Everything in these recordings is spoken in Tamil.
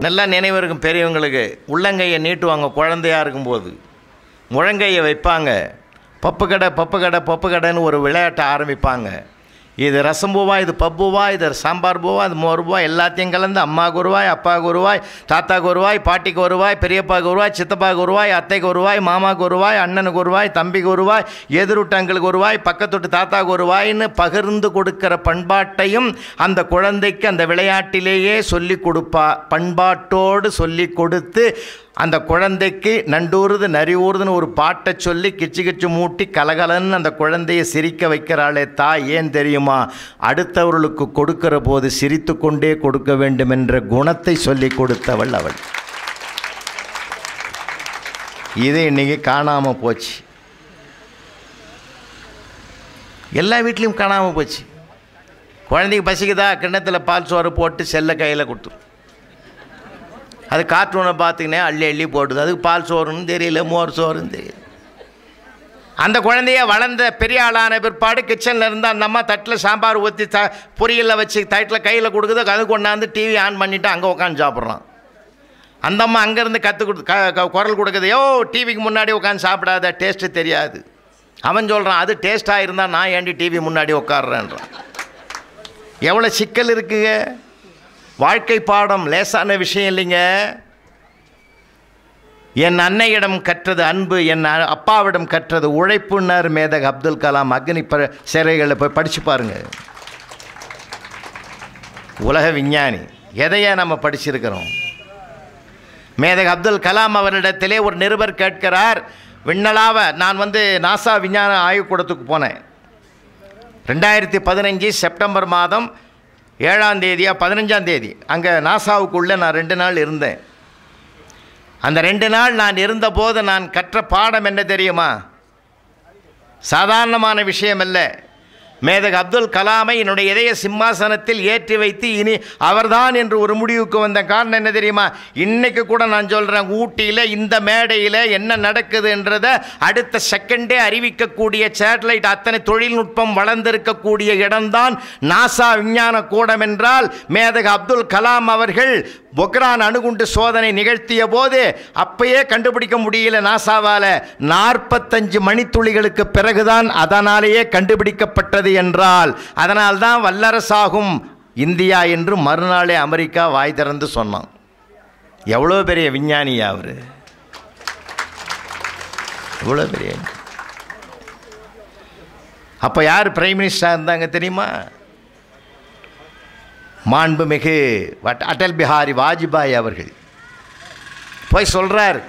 நல்லா நினைவு இருக்கும் பெரியவங்களுக்கு. உள்ளங்கையை நீட்டுவாங்க குழந்தையாக இருக்கும்போது, முழங்கையை வைப்பாங்க, பப்பு கடை பப்பு கடை பப்பு கடைன்னு ஒரு விளையாட்டை ஆரம்பிப்பாங்க. இது ரசம் பூவா, இது பப்புவா, இது சாம்பார் பூவா, இது மோர் பூவா, எல்லாத்தையும் கலந்து அம்மாவுக்கு ஒரு ரூபாய், அப்பாவுக்கு ஒரு ரூபாய், தாத்தாவுக்கு ஒரு ரூபாய், பாட்டிக்கு ஒரு ரூபாய், பெரியப்பாவுக்கு ஒரு ரூபாய், சித்தப்பாவுக்கு ஒரு ரூபாய், அத்தைக்கு ஒரு ரூபாய், மாமாவுக்கு ஒரு ரூபாய், அண்ணனுக்கு ஒரு ரூபாய், தம்பிக்கு ஒரு ரூபாய், எதிர்விட்டங்களுக்கு ஒரு ரூபாய், பக்கத்துட்டு தாத்தாவுக்கு ஒரு ரூபாய்ன்னு பகிர்ந்து கொடுக்கிற பண்பாட்டையும் அந்த குழந்தைக்கு அந்த விளையாட்டிலேயே சொல்லி கொடுப்பா. பண்பாட்டோடு சொல்லி கொடுத்து அந்த குழந்தைக்கு நண்டூறுது நரி ஊறுதுன்னு ஒரு பாட்டை சொல்லி கிச்சு கிச்சு மூட்டி கலகலன்னு அந்த குழந்தையை சிரிக்க வைக்கிறாளே தாய். ஏன் தெரியுமா? அடுத்தவர்களுக்கு கொடுக்கிற போது சிரித்து கொண்டே கொடுக்க வேண்டும் என்ற குணத்தை சொல்லி கொடுத்தவள் அவள். இது இன்னைக்கு காணாமல் போச்சு, எல்லா வீட்லேயும் காணாமல் போச்சு. குழந்தைக்கு பசிக்குதா, கிண்ணத்தில் பால் சோறு போட்டு செல்லை கையில் கொடுத்துரும். அது கார்ட்டூனை பார்த்துக்கினே அள்ளி அள்ளி போட்டுது. அதுக்கு பால் சோறுன்னு தெரியல, மோர் சோறுன்னு தெரியல. அந்த குழந்தைய வளர்ந்த பெரிய ஆளான பிற்பாடு கிச்சனில் இருந்தால் அந்த அம்மா தட்டில் சாம்பார் ஊற்றி பொரியலில் வச்சு தட்டில் கையில் கொடுக்குது. அது கொண்டாந்து டிவி ஆன் பண்ணிவிட்டு அங்கே உட்காந்து சாப்பிட்றான். அந்த அம்மா அங்கேருந்து குரல் கொடுக்குது, யோ டிவிக்கு முன்னாடி உட்காந்து சாப்பிடாத, டேஸ்ட்டு தெரியாது. அவன் சொல்கிறான், அது டேஸ்ட்டாக இருந்தால் நான் ஏண்டி டிவி முன்னாடி உட்காடுறேன்றான். எவ்வளோ சிக்கல் இருக்குங்க. வாழ்க்கை பாடம் லேசான விஷயம் இல்லைங்க. என் அன்னையிடம் கற்றது அன்பு, என் அப்பாவிடம் கற்றது உழைப்புன்னார் மேதக அப்துல் கலாம். அக்னி சிறைகளில் போய் படித்து பாருங்கள். உலக விஞ்ஞானி. எதையா நம்ம படிச்சிருக்கிறோம்? மேதக அப்துல் கலாம் அவரிடத்திலே ஒரு நிருபர் கேட்கிறார், விண்ணளாவ நான் நாசா விஞ்ஞான ஆய்வுக்கூடத்துக்கு போனேன் 2015 செப்டம்பர் மாதம் 7ஆம் தேதியா 15ஆம் தேதி. அங்கே நாசாவுக்குள்ளே நான் 2 நாள் இருந்தேன். அந்த 2 நாள் நான் இருந்தபோது நான் கற்ற பாடம் என்ன தெரியுமா? சாதாரணமான விஷயம் அல்ல. மேதக அப்துல் கலாமை என்னுடைய இதய சிம்மாசனத்தில் ஏற்றி வைத்து இனி அவர்தான் என்று ஒரு முடிவுக்கு வந்த காரணம் என்ன தெரியுமா? இன்றைக்கு கூட நான் சொல்கிறேன், ஊட்டியில் இந்த மேடையில் என்ன நடக்குதுன்றதை அடுத்த செகண்டே அறிவிக்கக்கூடிய சேட்டலைட் அத்தனை தொழில்நுட்பம் வளர்ந்திருக்கக்கூடிய இடம்தான் நாசா விஞ்ஞான கூடம் என்றால் மேதக அப்துல் கலாம் அவர்கள் பொக்ரான் அணுகுண்டு சோதனை நிகழ்த்திய போது அப்பயே கண்டுபிடிக்க முடியல நாசாவால். 45 மணித்துளிகளுக்கு பிறகுதான் அதனாலேயே கண்டுபிடிக்கப்பட்டது என்றால், அதனால்தான் வல்லரசாகும் இந்தியா என்று மறுநாளே அமெரிக்கா வாய் திறந்து சொன்னான். எவ்வளோ பெரிய விஞ்ஞானியா அவர், எவ்வளோ பெரிய. அப்போ யார் பிரைம் மினிஸ்டராக இருந்தாங்க தெரியுமா? மாண்புமிகு அடல் பிஹாரி வாஜ்பாய் அவர்கள் போய் சொல்கிறார்,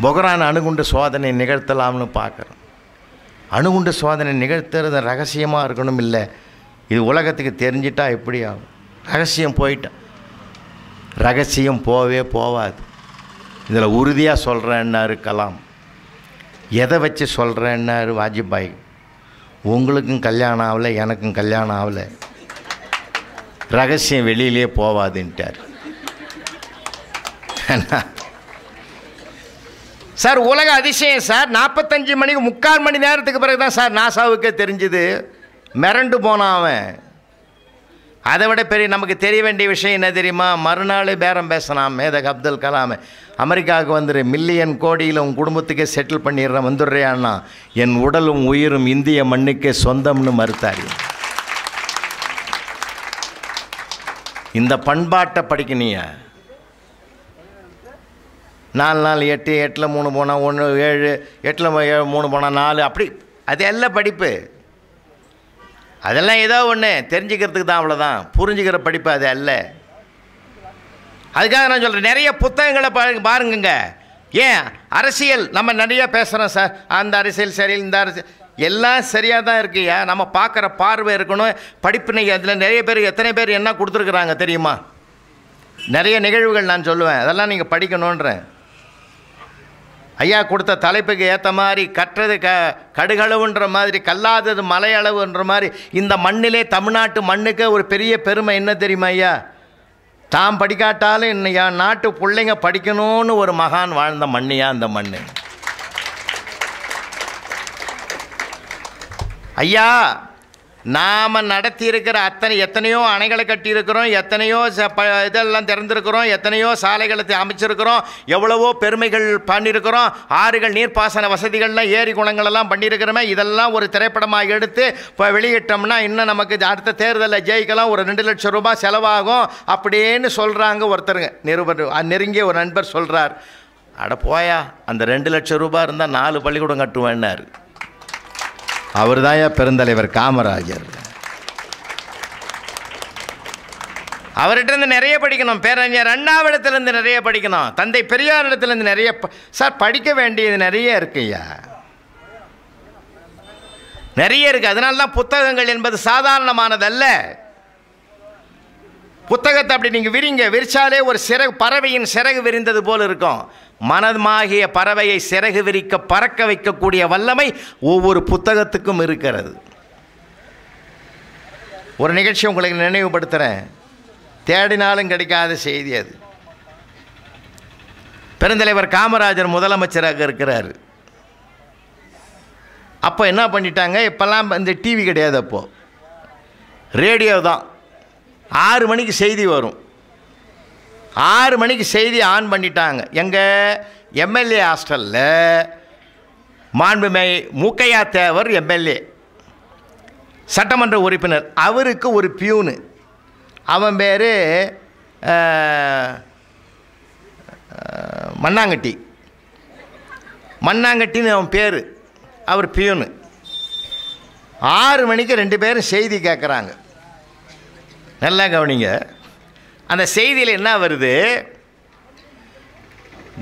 பொக்ரான் அணுகுண்டு சோதனை நிகழ்த்தலாம்னு பார்க்குறோம். அணுகுண்டு சோதனை நிகழ்த்துறது ரகசியமாக இருக்கணும், இல்லை இது உலகத்துக்கு தெரிஞ்சிட்டா எப்படி ஆகும்? ரகசியம் போயிட்டான். ரகசியம் போவே போவாது. இதில் உறுதியாக சொல்கிறேன்னாரு கலாம். எதை வச்சு சொல்கிறேன்னாரு வாஜ்பாய், உங்களுக்கும் கல்யாணம் ஆகலை, எனக்கும் கல்யாணம் ஆகலை, ரகசியம் வெளியிலே போவாதுன்ட்டார். சார் உலக அதிசயம் சார், 45 மணிக்கு 3/4 மணி நேரத்துக்கு பிறகு தான் சார் நாசாவுக்கே தெரிஞ்சுது. மிரண்டு போனான் அவன். அதை விட பெரிய நமக்கு தெரிய வேண்டிய விஷயம் என்ன தெரியுமா? மறுநாள் பேரம் பேசினான் மேதக அப்துல் கலாம். அமெரிக்காவுக்கு வந்துரு, மில்லியன் கோடியில் உன் குடும்பத்துக்கே செட்டில் பண்ணிடுறேன், வந்துடுறியான்னா என் உடலும் உயிரும் இந்திய மண்ணுக்கே சொந்தம்னு மறுத்தார். இந்த பண்பாட்டை படிக்கணியா? 4 நாள் 8, 8ல் 3 போனால் 1, 7, 8ல் 3 போனால் 4, அப்படி அது எல்லாம் படிப்பு. அதெல்லாம் ஏதோ ஒன்று தெரிஞ்சுக்கிறதுக்கு தான், அவ்வளோதான். புரிஞ்சுக்கிற படிப்பு அது அல்ல. அதுக்காக நான் சொல்கிறேன், நிறைய புத்தகங்களை பாருங்க. ஏன் அரசியல் நம்ம நிறையா பேசுகிறோம் சார், அந்த அரசியல் சரியில்லை, இந்த அரசியல் எல்லாம் சரியாக தான் இருக்குயா. நம்ம பார்க்குற பார்வை இருக்கணும், படிப்பினை. அதில் நிறைய பேர், எத்தனை பேர் என்ன கொடுத்துருக்குறாங்க தெரியுமா? நிறைய நிகழ்வுகள் நான் சொல்லுவேன், அதெல்லாம் நீங்கள் படிக்கணுன்றேன். ஐயா கொடுத்த தலைப்புக்கு ஏற்ற மாதிரி கற்றது கடுகளவுன்ற மாதிரி, கல்லாதது மலையளவுன்ற மாதிரி இந்த மண்ணிலே, தமிழ்நாட்டு மண்ணுக்கு ஒரு பெரிய பெருமை என்ன தெரியுமா ஐயா? தாம் படிக்காட்டாலும் இன்னையா நாட்டு பிள்ளைங்க படிக்கணும்னு ஒரு மகான் வாழ்ந்த மண்ணியா அந்த மண்ணு. ஐயா நாம் நடத்தி இருக்கிற எத்தனையோ அணைகளை கட்டியிருக்கிறோம், எத்தனையோ இதெல்லாம் திறந்திருக்கிறோம், எத்தனையோ சாலைகளை அமைச்சிருக்கிறோம், எவ்வளவோ பெருமைகள் பண்ணியிருக்கிறோம், ஆறுகள் நீர்ப்பாசன வசதிகள்லாம் ஏரி குளங்களெல்லாம் பண்ணியிருக்கிறோமே. இதெல்லாம் ஒரு திரைப்படமாக எடுத்து இப்போ வெளியிட்டோம்னா இன்னும் நமக்கு அடுத்த தேர்தலில் ஜெயிக்கலாம், ஒரு 2 லட்சம் ரூபாய் செலவாகும் அப்படின்னு சொல்கிறாங்க ஒருத்தருங்க. நெருங்கிய ஒரு நண்பர் சொல்கிறார், அட போயா, அந்த 2 லட்சம் ரூபாய் இருந்தால் 4 பள்ளிக்கூடம் கட்டுவேன்னார். அவர் தான் பெருந்தலைவர் காமராஜர். அவர்கிட்ட நிறைய படிக்கணும். பேரறிஞர் அண்ணாவிடத்திலிருந்து நிறைய படிக்கணும். தந்தை பெரியாரிடத்திலிருந்து நிறைய சார் படிக்க வேண்டியது நிறைய இருக்குய்யா, நிறைய இருக்கு. அதனால தான் புத்தகங்கள் என்பது சாதாரணமானதல்ல. புத்தகத்தை அப்படி நீங்கள் விரிச்சாலே ஒரு சிறகு, பறவையின் சிறகு விரிந்தது போல் இருக்கும். மனமாகிய பறவையை சிறகு விரிக்க பறக்க வைக்கக்கூடிய வல்லமை ஒவ்வொரு புத்தகத்துக்கும் இருக்கிறது. ஒரு நிகழ்ச்சி உங்களுக்கு நினைவுபடுத்துகிறேன், தேடினாலும் கிடைக்காத செய்தி அது. பெருந்தலைவர் காமராஜர் முதலமைச்சராக இருக்கிறார். அப்போ என்ன பண்ணிட்டாங்க, இப்போல்லாம் இந்த டிவி கிடையாது, அப்போது ரேடியோ தான். 6 மணிக்கு செய்தி வரும். 6 மணிக்கு செய்தி ஆன் பண்ணிட்டாங்க. எங்கள் எம்எல்ஏ ஹாஸ்டலில் மாண்புமை மூக்கையா தேவர் எம்எல்ஏ, சட்டமன்ற உறுப்பினர், அவருக்கு ஒரு பியூனு, அவன் பேர் மண்ணாங்கட்டின்னு அவன் பேர், அவர் பியூனு. 6 மணிக்கு 2 பேரும் செய்தி கேட்குறாங்க. நல்லா கவனிங்க, அந்த செய்தியில் என்ன வருது,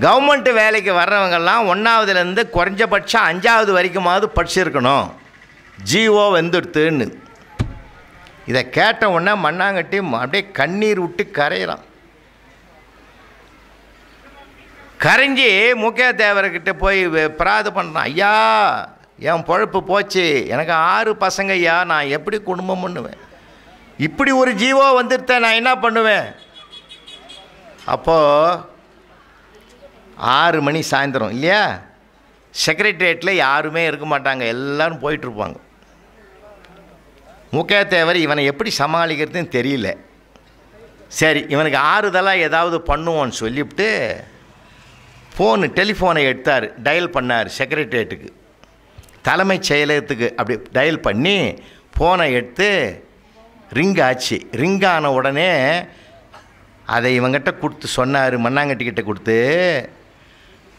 கவர்மெண்ட் வேலைக்கு வர்றவங்கெல்லாம் 1ஆவதுலேருந்து குறைஞ்சபட்சம் 5ஆவது வரைக்குமாவது படிச்சிருக்கணும், ஜிஓ வந்துடுத்துன்னு. இதை கேட்ட உடனே மண்ணாங்கட்டி அப்படியே கண்ணீர் விட்டு கரையிறான். கரைஞ்சி மூக்கையா தேவர்கிட்ட போய் பிராது பண்ணுறான், ஐயா என் பொழப்பு போச்சு, எனக்கு 6 பசங்க ஐயா, நான் எப்படி குடும்பம் பண்ணுவேன், இப்படி ஒரு ஜீவோ வந்துருத்த நான் என்ன பண்ணுவேன். அப்போது 6 மணி சாயந்தரம் இல்லையா, செக்ரட்டரியேட்டில் யாருமே இருக்க மாட்டாங்க, எல்லோரும் போயிட்டுருப்பாங்க. மூக்கையா தேவர் இவனை எப்படி சமாளிக்கிறதுன்னு தெரியல. சரி, இவனுக்கு ஆறுதலாக ஏதாவது பண்ணுவோன்னு சொல்லிவிட்டு டெலிஃபோனை எடுத்தார், டயல் பண்ணார் செக்ரட்டரியேட்டுக்கு, தலைமைச் செயலகத்துக்கு. அப்படி டயல் பண்ணி ஃபோனை எடுத்து ரிங் ஆச்சு. ரிங் ஆன உடனே அதை இவங்கிட்ட கொடுத்து சொன்னார், மண்ணாங்கட்டிக்கிட்ட கொடுத்து,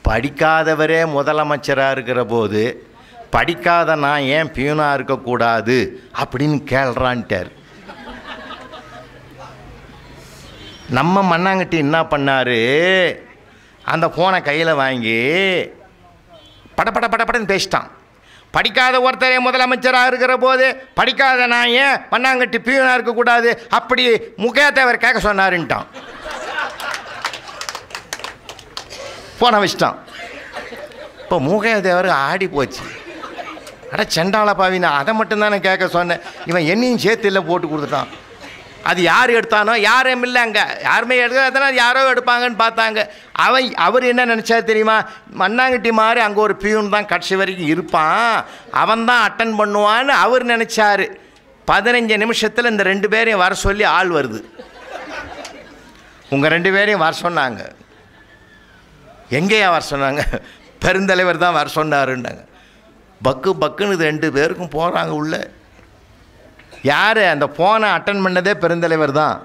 படிக்காதவரே முதலமைச்சராக இருக்கிற போது படிக்காத நான் ஏன் பியூனாக இருக்கக்கூடாது அப்படின்னு கேள்றான்ட்டார். நம்ம மண்ணாங்கட்டி என்ன பண்ணார், அந்த ஃபோனை கையில் வாங்கி படன்னு பேசிட்டான். படிக்காத ஒருத்தரே முதலமைச்சராக இருக்கிற போது படிக்காத நான் ஏன் மண்ணாங்கட்டி பியூனாக இருக்கக்கூடாது அப்படி மூக்கையா தேவர் கேட்க சொன்னாருன்ட்டான். போன வச்சிட்டான். இப்போ மூக்கையா தேவர் ஆடி போச்சு. அட செண்டாள பாவி, நான் அதை மட்டும்தானே கேட்க சொன்னேன், இவன் என்னையும் சேர்த்து இல்லை போட்டு கொடுத்துட்டான். அது யார் எடுத்தானோ, யாரும் இல்லை, அங்கே யாருமே எடுக்காதனா யாரோ எடுப்பாங்கன்னு பார்த்தாங்க. அவர் என்ன நினச்சார் தெரியுமா, மண்ணாங்கட்டி மாதிரி அங்கே ஒரு பியூன் தான் கடைசி வரைக்கும் இருப்பான், அவன் தான் அட்டன் பண்ணுவான்னு அவர் நினச்சார். 15 நிமிஷத்தில் இந்த 2 பேரையும் வர சொல்லி ஆள் வருது. உங்கள் 2 பேரையும் வர சொன்னாங்க. எங்கேயா வர சொன்னாங்க, பெருந்தலைவர் தான் வர சொன்னாருன்னாங்க. பக்குன்னு 2 பேருக்கும் போகிறாங்க உள்ள. யார் அந்த ஃபோனை அட்டன் பண்ணதே பெருந்தலைவர் தான்.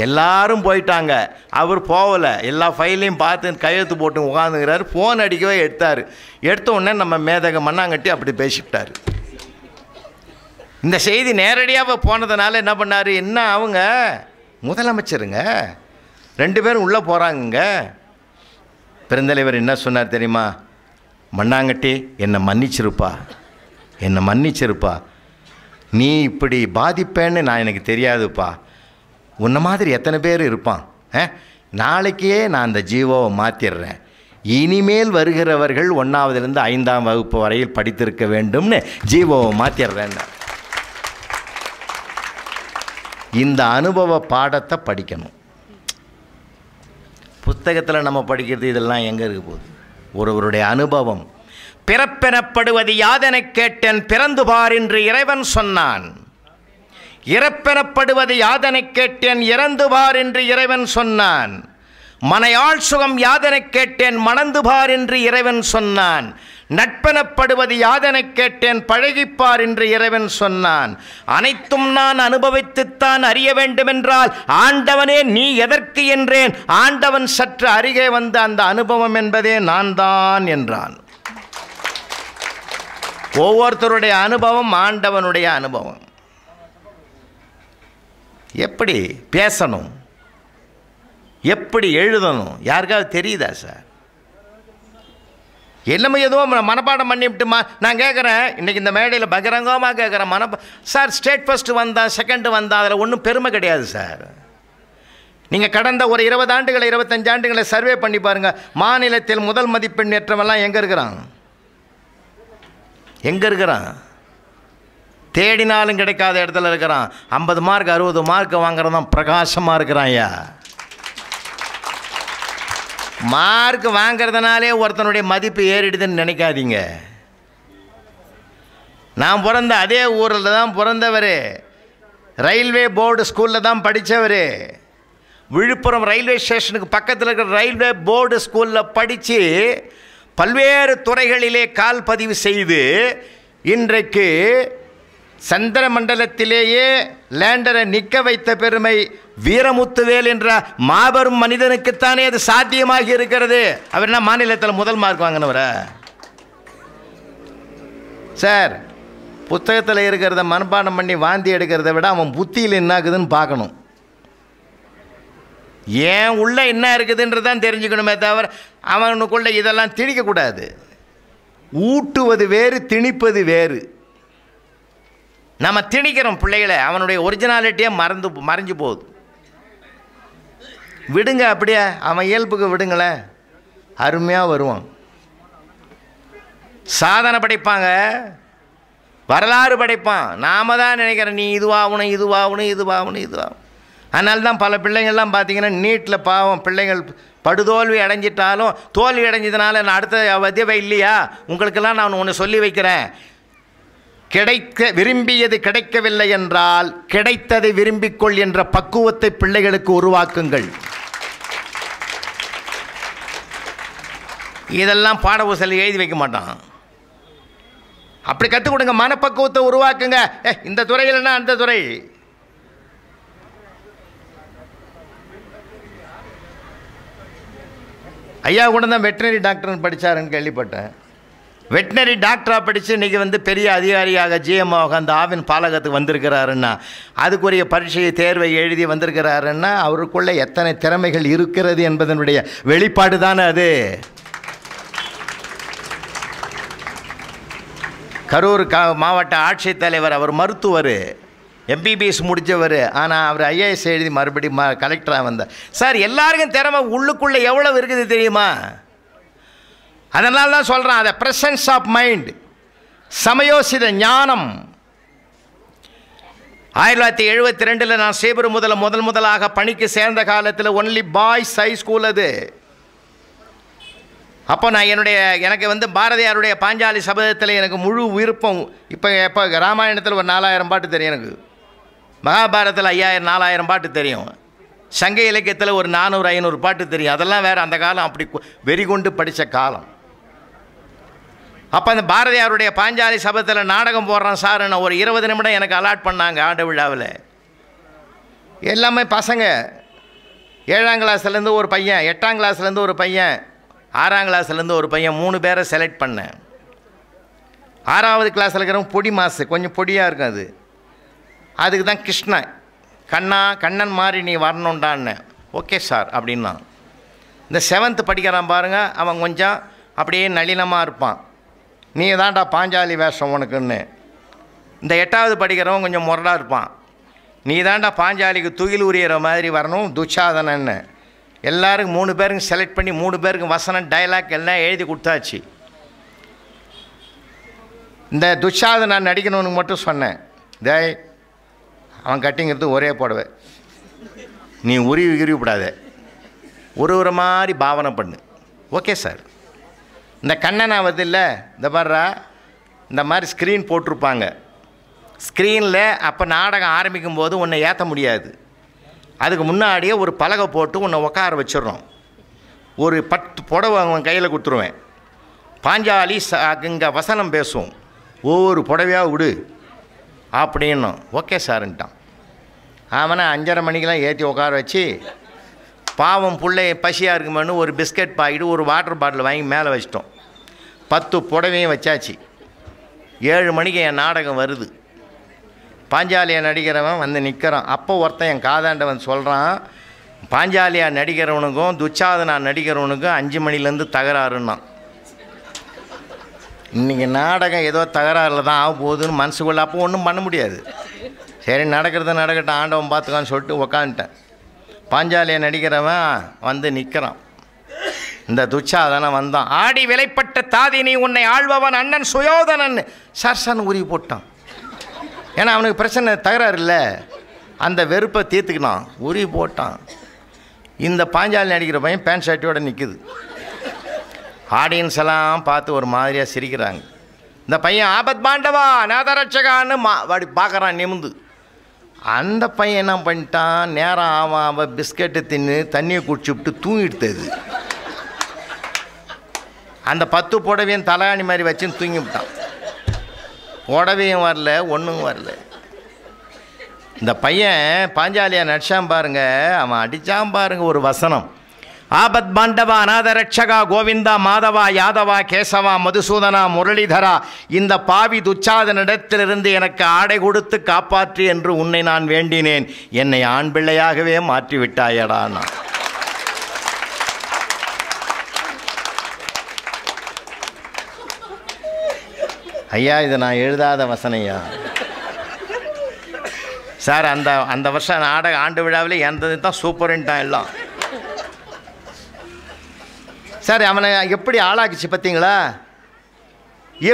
எல்லாரும் போயிட்டாங்க, அவர் போகலை. எல்லா ஃபைலையும் பார்த்து கையெழுத்து போட்டு உட்காந்துக்கிறாரு. ஃபோன் அடிக்கவே எடுத்தார். எடுத்த உடனே நம்ம மேதக மண்ணாங்கட்டி அப்படி பேசிவிட்டார். இந்த செய்தி நேரடியாக போனதுனால என்ன பண்ணார், என்ன அவங்க முதலமைச்சருங்க, 2 பேரும் உள்ளே போகிறாங்கங்க. பெருந்தலைவர் என்ன சொன்னார் தெரியுமா, மண்ணாங்கட்டி என்னை மன்னிச்சிருப்பா, நீ இப்படி பாதிப்பேன்னு நான் எனக்கு தெரியாதுப்பா, உன்னை மாதிரி எத்தனை பேர் இருப்பான், நாளைக்கே நான் அந்த ஜீவோவை மாற்றிடுறேன், இனிமேல் வருகிறவர்கள் 1ஆவதுலேருந்து 5ஆம் வகுப்பு வரையில் படித்திருக்க வேண்டும்னு ஜீவோவை மாற்றிடுறேன். இந்த அனுபவ பாடத்தை படிக்கணும். புத்தகத்தில் நம்ம படிக்கிறது இதெல்லாம் எங்கே இருக்க போகுது, ஒருவருடைய அனுபவம். பிறப்பெனப்படுவது யாதெனக் கேட்டேன், பிறந்து பார் என்று இறைவன் சொன்னான். இறப்பெனப்படுவது யாதனை கேட்டேன் இறந்து பார் என்று இறைவன் சொன்னான். மனையாள் சுகம் யாதனை கேட்டேன் மணந்து பார் என்று இறைவன் சொன்னான். நட்பெனப்படுவது யாதனை கேட்டேன் பழகிப்பார் என்று இறைவன் சொன்னான். அனைத்தும் நான் அனுபவித்துத்தான் அறிய வேண்டுமென்றால் ஆண்டவனே நீ எதற்கு என்றேன். ஆண்டவன் சற்று அருகே வந்த அந்த அனுபவம் என்பதே நான் தான் என்றான். ஒவ்வொருத்தருடைய அனுபவம் ஆண்டவனுடைய அனுபவம். எப்படி பேசணும், எப்படி எழுதணும் யாருக்காவது தெரியுதா சார்? எல்லாமே ஏதோ மனப்பாடம் பண்ணிவிட்டுமா. நான் கேட்குறேன், இன்றைக்கி இந்த மேடையில் பகிரங்கமாக கேட்குறேன், சார் ஸ்டேட் ஃபஸ்ட்டு வந்தா செகண்டு வந்தா அதில் ஒன்றும் பெருமை கிடையாது சார். நீங்கள் கடந்த ஒரு 20 ஆண்டுகளை 25 ஆண்டுகளை சர்வே பண்ணி பாருங்கள். மாநிலத்தில் முதல் மதிப்பெண் ஏற்றமெல்லாம் எங்கே இருக்கிறான்? எங்கே இருக்கிறான்? தேடினாலும் கிடைக்காத இடத்துல இருக்கிறான். 50 மார்க் 60 மார்க் வாங்குறதான் பிரகாசமாக இருக்கிறான். ஐயா, மார்க் வாங்கிறதுனாலே ஒருத்தனுடைய மதிப்பு ஏறிடுதுன்னு நினைக்காதீங்க. நான் பிறந்த அதே ஊரில் தான் பிறந்தவர், ரயில்வே போர்டு ஸ்கூலில் தான் படித்தவர். விழுப்புரம் ரயில்வே ஸ்டேஷனுக்கு பக்கத்தில் இருக்கிற ரயில்வே போர்டு ஸ்கூலில் படித்து பல்வேறு துறைகளிலே கால் பதிவு செய்து இன்றைக்கு சந்திர மண்டலத்திலேயே லேண்டரை நிற்க வைத்த பெருமை வீரமுத்துவேல் என்ற மாபெரும் மனிதனுக்குத்தானே அது சாத்தியமாகி இருக்கிறது. அவர் என்ன மாநிலத்தில் முதல் மார்க் வாங்கினவர சார்? புத்தகத்தில் இருக்கிறத மனப்பாடம் பண்ணி வாந்தி எடுக்கிறத விட அவன் புத்தியில் என்ன ஆகுதுன்னு பார்க்கணும். ஏன் உள்ள என்ன இருக்குதுன்றதான் தெரிஞ்சுக்கணுமே தவிர அவனுக்குள்ள இதெல்லாம் திணிக்கக்கூடாது. ஊட்டுவது வேறு, திணிப்பது வேறு. நம்ம திணிக்கிறோம் பிள்ளைகளை, அவனுடைய ஒரிஜினாலிட்டியே மறைஞ்சு போகுது. விடுங்க, அப்படியே அவன் இயல்புக்கு விடுங்களேன், அருமையாக வருவான். சாதனை படைப்பாங்க, வரலாறு படைப்பான். நாம தான் நினைக்கிறேன் நீ இதுவாகணும் இதுவாகணும் இதுவாகணும் இதுவாகணும். அதனால தான் பல பிள்ளைங்கள்லாம் பார்த்தீங்கன்னா நீட்டில் பாவம் பிள்ளைங்கள் படுதோல்வி அடைஞ்சிட்டாலும் தோல்வி அடைஞ்சதுனால நான் அடுத்த வதிவை இல்லையா உங்களுக்கெல்லாம் நான் ஒன்று சொல்லி வைக்கிறேன். விரும்பியது கிடைக்கவில்லை என்றால் கிடைத்ததை விரும்பிக்கொள் என்ற பக்குவத்தை பிள்ளைகளுக்கு உருவாக்குங்கள். இதெல்லாம் பாடப்புத்தகத்தில் எழுதி வைக்க மாட்டான். அப்படி கற்றுக் கொடுங்க, மனப்பக்குவத்தை உருவாக்குங்க. இந்த துறையில்னா அந்த துறை. ஐயா கூட தான் வெட்டினரி டாக்டர்னு படித்தாருன்னு கேள்விப்பட்டேன். வெட்டினரி டாக்டராக படித்து இன்றைக்கி பெரிய அதிகாரியாக ஜிஎம்மாக அந்த ஆவின் பாலகத்துக்கு வந்திருக்கிறாருன்னா, அதுக்குரிய பரீட்சையை தேர்வை எழுதி வந்திருக்கிறாருன்னா அவருக்குள்ளே எத்தனை திறமைகள் இருக்கிறது என்பதனுடைய வெளிப்பாடு தானே அது. கரூர் மாவட்ட ஆட்சித்தலைவர், அவர் மருத்துவர், எம்பிபிஎஸ் முடித்தவர். ஆனால் அவர் ஐஏஎஸ் எழுதி மறுபடியும் கலெக்டராக வந்தார். சார் எல்லாருக்கும் திறமை உள்ளுக்குள்ளே எவ்வளோ இருக்குது தெரியுமா? அதனால தான் சொல்கிறான், அதை ப்ரெசன்ஸ் ஆஃப் மைண்ட், சமயோசித ஞானம். 1972 நான் சேபர் முதலாக பணிக்கு சேர்ந்த காலத்தில் ஒன்லி பாய்ஸ் ஹை ஸ்கூல் அது. அப்போ நான் எனக்கு பாரதியாருடைய பாஞ்சாலி சபதத்தில் எனக்கு முழு விருப்பம். இப்போ ராமாயணத்தில் ஒரு 4000 பாட்டு தெரியும் எனக்கு, மகாபாரதத்தில் 5000-4000 பாட்டு தெரியும், சங்க இலக்கியத்தில் ஒரு 400-500 பாட்டு தெரியும். அதெல்லாம் வேறு, அந்த காலம் அப்படி வெறி கொண்டு படித்த காலம். அப்போ அந்த பாரதியாருடைய பாஞ்சாலி சபதத்தில் நாடகம் போடுறான் சார், நான் ஒரு 20 நிமிடம் எனக்கு அலாட் பண்ணாங்க ஆண்டு விழாவில். எல்லாமே பசங்க, 7ஆம் கிளாஸ்லேருந்து ஒரு பையன், 8ஆம் கிளாஸ்லேருந்து ஒரு பையன், 6ஆம் கிளாஸ்லேருந்து ஒரு பையன், 3 பேரை செலக்ட் பண்ணேன். 6ஆவது கிளாஸில் இருக்கிறவங்க பொடி மாசு, கொஞ்சம் பொடியாக இருக்கும் அது. அதுக்கு தான் கிருஷ்ணன், கண்ணன் மாதிரி நீ வரணுண்டான்னு. ஓகே சார் அப்படின்னா. இந்த 7th படிக்கிறான் பாருங்கள், அவன் கொஞ்சம் அப்படியே நளினமாக இருப்பான். நீ தான்டா பாஞ்சாலி வேஷம் உனக்குன்னு. இந்த 8வது படிக்கிறவன் கொஞ்சம் முரடாக இருப்பான். நீ தான்டா பாஞ்சாலிக்கு துகில் உரியிற மாதிரி வரணும் துச்சாதனன்னு. எல்லாருக்கும் 3 பேருக்கும் செலக்ட் பண்ணி 3 பேருக்கும் வசனம் டைலாக் எல்லாம் எழுதி கொடுத்தாச்சு. இந்த துச்சாதன் நான் நடிக்கணும்னு மட்டும் சொன்னேன். டேய் அவன் கட்டிங்கிறது ஒரே போடவே, நீ உருவிப்படாத, ஒரு மாதிரி பாவனை பண்ணு. Okay sir. இந்த கண்ணனாவது இல்லை, இந்த பாடுறா, இந்த மாதிரி ஸ்க்ரீன் போட்டிருப்பாங்க, ஸ்க்ரீனில் அப்போ நாடகம் ஆரம்பிக்கும் போது உன்னை ஏற்ற முடியாது. அதுக்கு முன்னாடியே ஒரு பலகை போட்டு உன்னை உட்கார வச்சிடுறோம். ஒரு 10 புடவை அவன் கையில் கொடுத்துருவேன். பாஞ்சாலி இங்கே வசனம் பேசுவோம், ஒவ்வொரு புடவையாக விடு அப்படின்னும். ஓகே சார்ன்ட்டான். அவனை 5:30 மணிக்கெலாம் ஏற்றி உட்கார வச்சு, பாவம் பிள்ளை பசியாக இருக்குமென்னு ஒரு பிஸ்கட் பாக்கெட்டு ஒரு வாட்டர் பாட்டில் வாங்கி மேலே வச்சிட்டோம். 10 புடவையும் வச்சாச்சு. 7 மணிக்கு என் நாடகம் வருது. பாஞ்சாலியாக நடிக்கிறவன் வந்து நிற்கிறான். அப்போ ஒருத்தன் என் காதாண்டவன் சொல்கிறான், பாஞ்சாலியாக நடிக்கிறவனுக்கும் துச்சாதனா நடிக்கிறவனுக்கும் 5 மணிலேருந்து தகராறுன்னான். இன்றைக்கி நாடகம் ஏதோ தகராறில் தான் ஆக போகுதுன்னு மனசுக்குள்ள. அப்போ ஒன்றும் பண்ண முடியாது. சரி, நடக்கிறது நடக்கட்டும், ஆண்டவன் பார்த்துக்கான்னு சொல்லிட்டு உக்காந்துட்டேன். பாஞ்சாலியாக நடிக்கிறவன் வந்து நிற்கிறான். இந்த துச்சாதனை வந்தான். ஆடி விலைப்பட்ட தாதினி உன்னை ஆள்பவன் அண்ணன் சுயோதனன் சர்சன் உருவி போட்டான். ஏன்னா அவனுக்கு பிரச்சனை தகராறு இல்லை, அந்த வெறுப்பை தீர்த்துக்கினான், உருவி போட்டான். இந்த பாஞ்சாலி நடிக்கிற பையன் பேண்ட் ஷர்ட்டோடு நிற்குது. ஆடியன்ஸ் எல்லாம் பார்த்து ஒரு மாதிரியாக சிரிக்கிறாங்க. இந்த பையன் ஆபத் பாண்டவா நாதரட்சகான்னு வாடி பார்க்குறான் நிமிந்து. அந்த பையன் என்ன பண்ணிட்டான், நேரம் அவன் பிஸ்கெட்டை தின்னு தண்ணியை குடிச்சுவிட்டு தூங்கிடுத்தது. அந்த 10 புடவையும் தலகாணி மாதிரி வச்சுன்னு தூங்கிவிட்டான். புடவையும் வரல, ஒன்றும் வரல. இந்த பையன் பாஞ்சாலியா நடிச்சான் பாருங்க, அவன் அடித்தான் பாருங்க ஒரு வசனம். ஆபத் பாண்டவா அநாதரட்சகா கோவிந்தா மாதவா யாதவா கேசவா மதுசூதனா முரளிதரா, இந்த பாவி துச்சாதனிடத்திலிருந்து எனக்கு ஆடை கொடுத்து காப்பாற்றி என்று உன்னை நான் வேண்டினேன், என்னை ஆண் பிள்ளையாகவே மாற்றிவிட்டாயடா. நான் ஐயா, இது நான் எழுதாத வசனையா சார். அந்த வருஷம் நாடக ஆண்டு விழாவில் எந்த தான் சூப்பர்ன்ட்டான் எல்லாம் சார். அவனை எப்படி ஆளாக்கிச்சு பார்த்தீங்களா,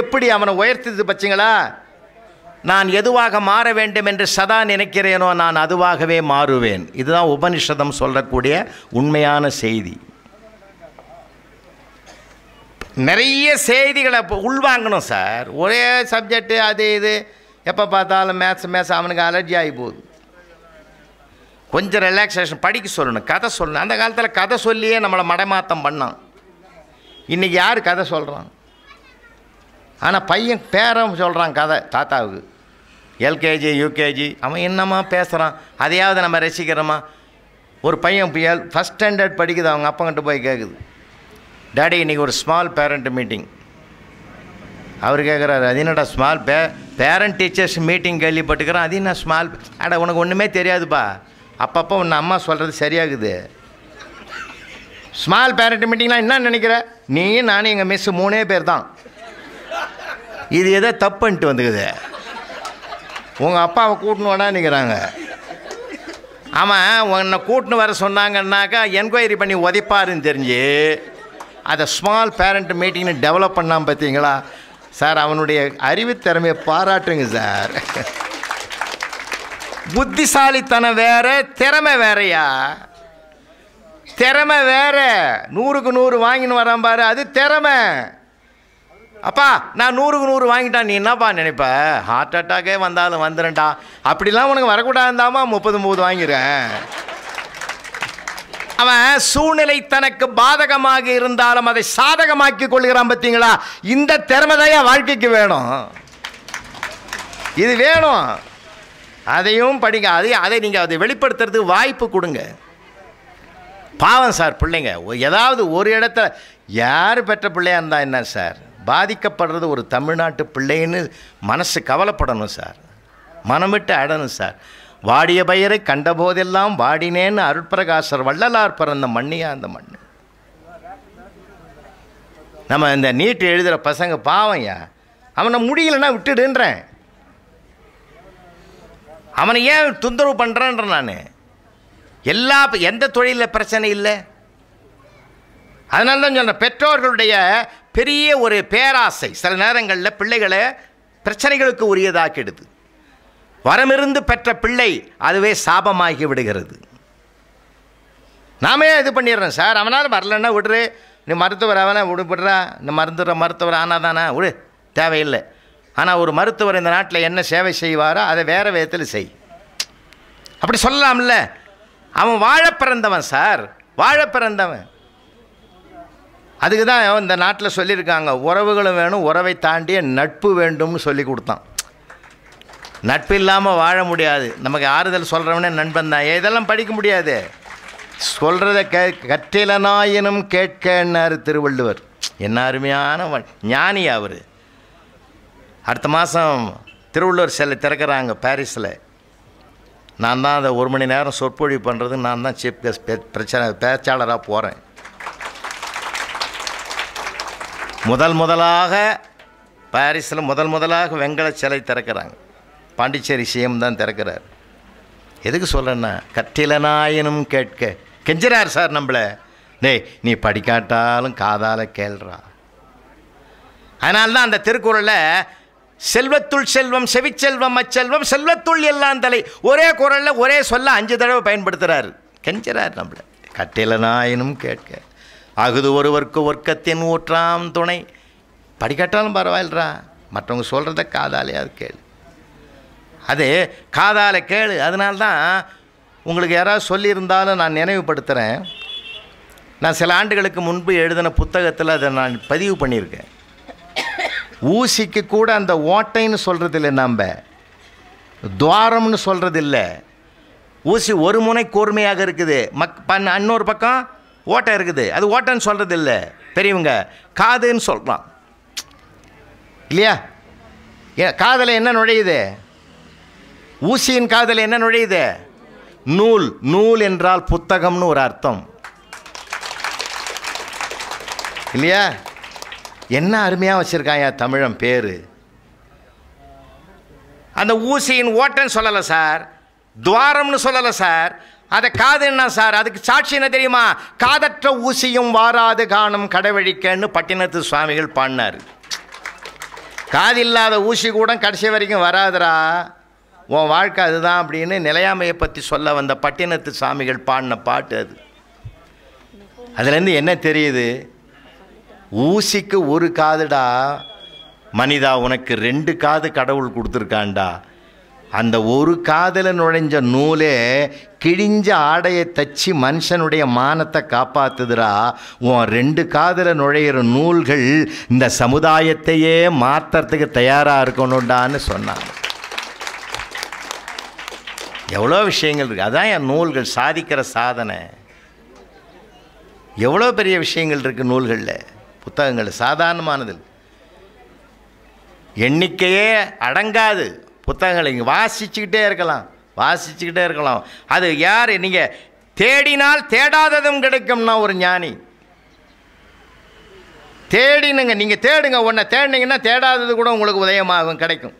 எப்படி அவனை உயர்த்தது பார்த்தீங்களா. நான் எதுவாக மாற வேண்டும் என்று சதா நினைக்கிறேனோ நான் அதுவாகவே மாறுவேன். இதுதான் உபனிஷதம் சொல்லக்கூடிய உண்மையான செய்தி. நிறைய செய்திகளை உள்வாங்கணும் சார். ஒரே சப்ஜெக்டு அது இது எப்போ பார்த்தாலும் மேத்ஸ் அவனுக்கு அலர்ஜி ஆகி போகுது. கொஞ்சம் ரிலாக்ஸேஷன் படிக்க சொல்லணும், கதை சொல்லணும். அந்த காலத்தில் கதை சொல்லியே நம்மளை மடமாத்தம் பண்ணான். இன்றைக்கி யார் கதை சொல்கிறான்? ஆனால் பையன் பேரன் சொல்கிறான் கதை தாத்தாவுக்கு. எல்கேஜி யூகேஜி அவன் என்னம்மா பேசுகிறான், அதையாவது நம்ம ரசிக்கிறோமா? ஒரு பையன் ஃபஸ்ட் ஸ்டாண்டர்ட் படிக்குது, அவங்க அப்பங்கிட்ட போய் கேட்குது, டாடி இன்றைக்கி ஒரு ஸ்மால் பேரண்ட் மீட்டிங். அவர் கேட்குறாரு, அது என்னடா ஸ்மால் பேரண்ட் டீச்சர்ஸ் மீட்டிங் கேள்விப்பட்டுக்கிறேன், அது என்ன ஸ்மால்? அட உனக்கு ஒன்றுமே தெரியாதுப்பா, அப்பப்போ உன்னை அம்மா சொல்கிறது சரியாகுது. ஸ்மால் பேரண்ட் மீட்டிங்லாம் என்ன நினைக்கிற? நீயும் நானும் எங்கள் மிஸ் 3 பேர் தான். இது எதோ தப்புன்ட்டு வந்துக்குது. உங்கள் அப்பாவை கூட்டின்னு வேணான்னுக்கிறாங்க. ஆமாம், உன்னை கூட்டின்னு வர சொன்னாங்கன்னாக்கா என்கொயரி பண்ணி உதைப்பாருன்னு தெரிஞ்சு அதை ஸ்மால் பேரண்ட் மீட்டிங்னு டெவலப் பண்ணாமல் பார்த்தீங்களா சார்? அவனுடைய அறிவுத்திறமையை பாராட்டுங்க சார். புத்திசாலித்தனம் வேற, திறமை வேறையா. திறமை வேற, 100க்கு 100 வாங்கின்னு வரான் பாரு, அது திறமை. அப்பா நான் 100க்கு 100 வாங்கிட்டான், நீ என்னப்பா நினைப்ப? ஹார்ட் அட்டாக்கே வந்தாலும் வந்துடும்டா. அப்படிலாம் உனக்கு வரக்கூடாதுந்தாமா 30 வாங்கிறேன். அவன் சூழ்நிலை தனக்கு பாதகமாக இருந்தாலும் அதை சாதகமாக்கி கொள்கிறான் பார்த்தீங்களா? இந்த திறமைதையா வாழ்க்கைக்கு வேணும். இது வேணும், அதையும் படிங்க. அதை நீங்கள் அதை வெளிப்படுத்துறதுக்கு வாய்ப்பு கொடுங்க. பாவம் சார் பிள்ளைங்க, ஏதாவது ஒரு இடத்துல யார் பெற்ற பிள்ளையாக இருந்தால் என்ன சார், பாதிக்கப்படுறது ஒரு தமிழ்நாட்டு பிள்ளைன்னு மனசு கவலைப்படணும் சார், மனமிட்டு அடணும் சார். வாடிய பயிரை கண்ட போதெல்லாம் வாடினேன்னு அருட்பிரகாசர் வள்ளலார் பிறந்த மண்ணியா அந்த மண். நம்ம இந்த நீட்டு எழுதுகிற பசங்க பாவம்யா, அவனை முடியலன்னா விட்டுடுன்றேன். அவனை ஏன் தொந்தரவு பண்ணுறேன்ற நான். எந்த தொழிலில் பிரச்சனை இல்லை. அதனால தான் சொன்ன பெற்றோர்களுடைய பெரிய ஒரு பேராசை சில நேரங்களில் பிள்ளைகளை பிரச்சனைகளுக்கு உரியதாக்கிடுது. வரமிருந்து பெற்ற பிள்ளை அதுவே சாபமாகி விடுகிறது. நாமே இது பண்ணிடுறோம் சார். அவனால் வரலன்னா விடுறு, நீ மருத்துவர் அவனை விடுபடுறா, இந்த மருத்துவர் ஆனால் தானே விடு, தேவையில்லை. ஆனால் ஒரு மருத்துவர் இந்த நாட்டில் என்ன சேவை செய்வாரோ அதை வேறு விதத்தில் செய். அப்படி சொல்லலாம்ல. அவன் வாழ பிறந்தவன் சார், வாழ பிறந்தவன். அதுக்கு தான் இந்த நாட்டில் சொல்லியிருக்காங்க, உறவுகளும் வேணும், உறவை தாண்டிய நட்பு வேண்டும்னு சொல்லி கொடுத்தான். நட்பு இல்லாமல் வாழ முடியாது. நமக்கு ஆறுதல் சொல்கிறவனே நண்பன் தான். இதெல்லாம் படிக்க முடியாது. சொல்கிறத கற்றிலனாயினும் கேட்கன்னாரு திருவள்ளுவர். என்ன அருமையான ஞானி அவர். அடுத்த மாதம் திருவள்ளுவர் சிலை திறக்கிறாங்க பாரிஸில். நான் தான் அதை 1 மணி நேரம் சொற்பொழிவு பண்ணுறது, நான் தான் சீஃப் கெஸ்ட் பேச்சாளராக போகிறேன். முதலாக பாரிஸில் முதலாக வெங்கல சிலை திறக்கிறாங்க. பாண்டிச்சேரி சிஎம் தான் திறக்கிறார். எதுக்கு சொல்கிறேன்னா, கற்றிலனாயினும் கேட்க கெஞ்சுறார் சார் நம்மளை. டேய், நீ படிக்காட்டாலும் காதால் கேள்றா. அதனால்தான் அந்த திருக்குறளில் செல்வத்துள் செல்வம் செவிச்செல்வம் அச்செல்வம் செல்வத்துள் எல்லாம் தலை, ஒரே குறளில் ஒரே சொல்ல 5 தடவை பயன்படுத்துகிறார். கெஞ்சுறார் நம்மளை. கற்றிலனாயினும் கேட்க அகுது ஒருவர்க்கு ஒர்க்கத்தின் ஊற்றாம் துணை. படிக்காட்டாலும் பரவாயில்லரா, மற்றவங்க சொல்கிறத காதாலையாவது கேளு. அது காதால் கேளு. அதனால்தான் உங்களுக்கு யாராவது சொல்லியிருந்தாலும் நான் நினைவுபடுத்துகிறேன். நான் சில ஆண்டுகளுக்கு முன்பு எழுதின புத்தகத்தில் அதை நான் பதிவு பண்ணியிருக்கேன். ஊசிக்கு கூட அந்த ஓட்டைன்னு சொல்கிறது இல்லை, நம்ம துவாரம்னு சொல்கிறது இல்லை. ஊசி ஒரு முனை கூர்மையாக இருக்குது, இன்னொரு பக்கம் ஓட்டை இருக்குது. அது ஓட்டைன்னு சொல்கிறது இல்லை. பெரியவங்க காதுன்னு சொல்கிறான் இல்லையா? காதில் என்ன நுழையுது? ஊசியின் காதில் என்ன நுழையுது? நூல். நூல் என்றால் புத்தகம்னு ஒரு அர்த்தம் இல்லையா? என்ன அருமையாக வச்சுருக்காங்க தமிழன் பேர். அந்த ஊசியின் ஓட்டைன்னு சொல்லலை சார், துவாரம்னு சொல்லலை சார். அதை காது என்ன சார்? அதுக்கு சாட்சி என்ன தெரியுமா? காதற்ற ஊசியும் வாராது காணும் கடைவழிக்கன்னு பட்டினத்து சுவாமிகள் பாடினார். காது இல்லாத ஊசி கூட கடைசி வரைக்கும் வராதுரா, உன் வாழ்க்கை அதுதான் அப்படின்னு நிலையாமையை பற்றி சொல்ல வந்த பட்டினத்து சாமிகள் பாடின பாட்டு அது. அதுலேருந்து என்ன தெரியுது? ஊசிக்கு ஒரு காதுடா மனிதா, உனக்கு 2 காது கடவுள் கொடுத்துருக்காண்டா. அந்த ஒரு காதில் நுழைஞ்ச நூலே கிழிஞ்ச ஆடையை தச்சு மனுஷனுடைய மானத்தை காப்பாத்துதுரா. உன் 2 காதில் நுழையிற நூல்கள் இந்த சமுதாயத்தையே மாற்றுறதுக்கு தயாராக இருக்கணும்டான்னு சொன்னாங்க. எவ்வளோ விஷயங்கள் இருக்குது. அதான் என் நூல்கள் சாதிக்கிற சாதனை. எவ்வளோ பெரிய விஷயங்கள் இருக்குது நூல்களில், புத்தகங்கள். சாதாரணமானது எண்ணிக்கையே அடங்காது புத்தகங்களை. இங்கே வாசிச்சுக்கிட்டே இருக்கலாம். அது யார்? நீங்கள் தேடினால் தேடாததும் கிடைக்கும்னா ஒரு ஞானி. தேடினுங்க, நீங்கள் தேடுங்க. ஒன்றை தேடினீங்கன்னா தேடாதது கூட உங்களுக்கு உதயமாகும், கிடைக்கும்.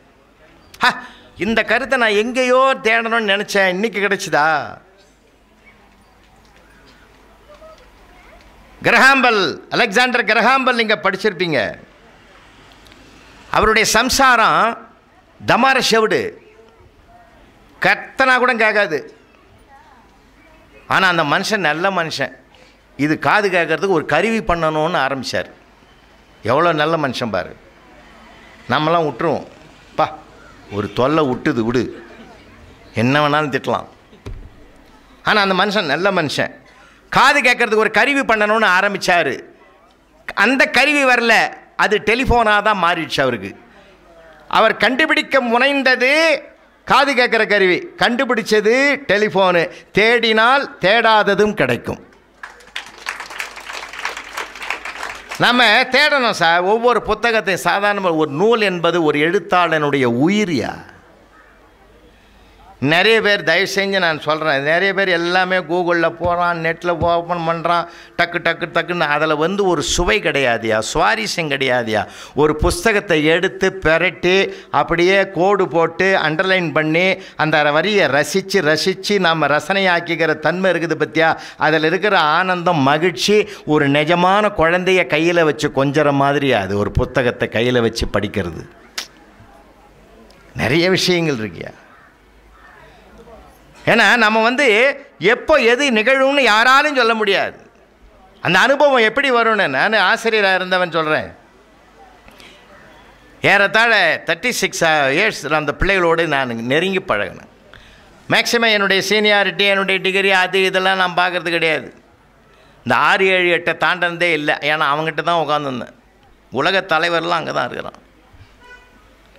இந்த கருத்தை நான் எங்கேயோ தேடணும்னு நினச்சேன், இன்னைக்கு கிடைச்சிதா? கிரஹாம்பல், அலெக்சாண்டர் கிரஹாம்பல் நீங்கள் படிச்சிருப்பீங்க. அவருடைய சம்சாரம் தமார செவிடு, கத்தனா கூட கேட்காது. ஆனால் அந்த மனுஷன் நல்ல மனுஷன். இது காது கேட்கறதுக்கு ஒரு கருவி பண்ணணும்னு ஆரம்பித்தார். எவ்வளோ நல்ல மனுஷன் பாரு. நம்மலாம் விட்டுருவோம், பா ஒரு தொல்லை விட்டுது விடு, என்ன வேணாலும் திட்டலாம். ஆனால் அந்த மனுஷன் நல்ல மனுஷன். காது கேட்கறதுக்கு ஒரு கருவி பண்ணணும்னு ஆரம்பித்தார். அந்த கருவி வரல, அது டெலிஃபோனாக தான் மாறிடுச்சு அவருக்கு. அவர் கண்டுபிடிக்க முனைந்தது காது கேட்குற கருவி, கண்டுபிடிச்சது டெலிஃபோனு. தேடினால் தேடாததும் கிடைக்கும். நம்ம தேடணும் சார் ஒவ்வொரு புத்தகத்தையும். சாதாரண ஒரு நூல் என்பது ஒரு எழுத்தாளனுடைய உயிரியா. நிறைய பேர், தயவு செஞ்சு நான் சொல்கிறேன், நிறைய பேர் எல்லாமே கூகுளில் போகிறான், நெட்டில் ஓப்பன் பண்ணுறான், டக்குன்னு. அதில் ஒரு சுவை கிடையாதியா, சுவாரஸ்யம் கிடையாதியா. ஒரு புஸ்தகத்தை எடுத்து பெரட்டி அப்படியே கோடு போட்டு அண்டர்லைன் பண்ணி அந்த வரியை ரசித்து நாம் ரசனையாக்கிக்கிற தன்மை இருக்குது பற்றியா? அதில் இருக்கிற ஆனந்தம், மகிழ்ச்சி, ஒரு நிஜமான குழந்தைய கையில் வச்சு கொஞ்சற மாதிரி அது ஒரு புத்தகத்தை கையில் வச்சு படிக்கிறது. நிறைய விஷயங்கள் இருக்கியா. ஏன்னா நம்ம எப்போ எது நிகழும்னு யாராலும் சொல்ல முடியாது. அந்த அனுபவம் எப்படி வரும்னு நான் ஆசிரியராக இருந்தவன் சொல்கிறேன். ஏறத்தாழ 36 இயர்ஸ் அந்த பிள்ளைகளோடு நான் நெருங்கி பழகினேன். மேக்ஸிமம் என்னுடைய சீனியாரிட்டி, என்னுடைய டிகிரி, அது இதெல்லாம் நான் பார்க்குறது கிடையாது. இந்த 6, 7, 8 தாண்டதே இல்லை. ஏன்னா அவங்ககிட்ட தான் உட்காந்துருந்தேன். உலக தலைவர்லாம் அங்கே தான் இருக்கிறான்.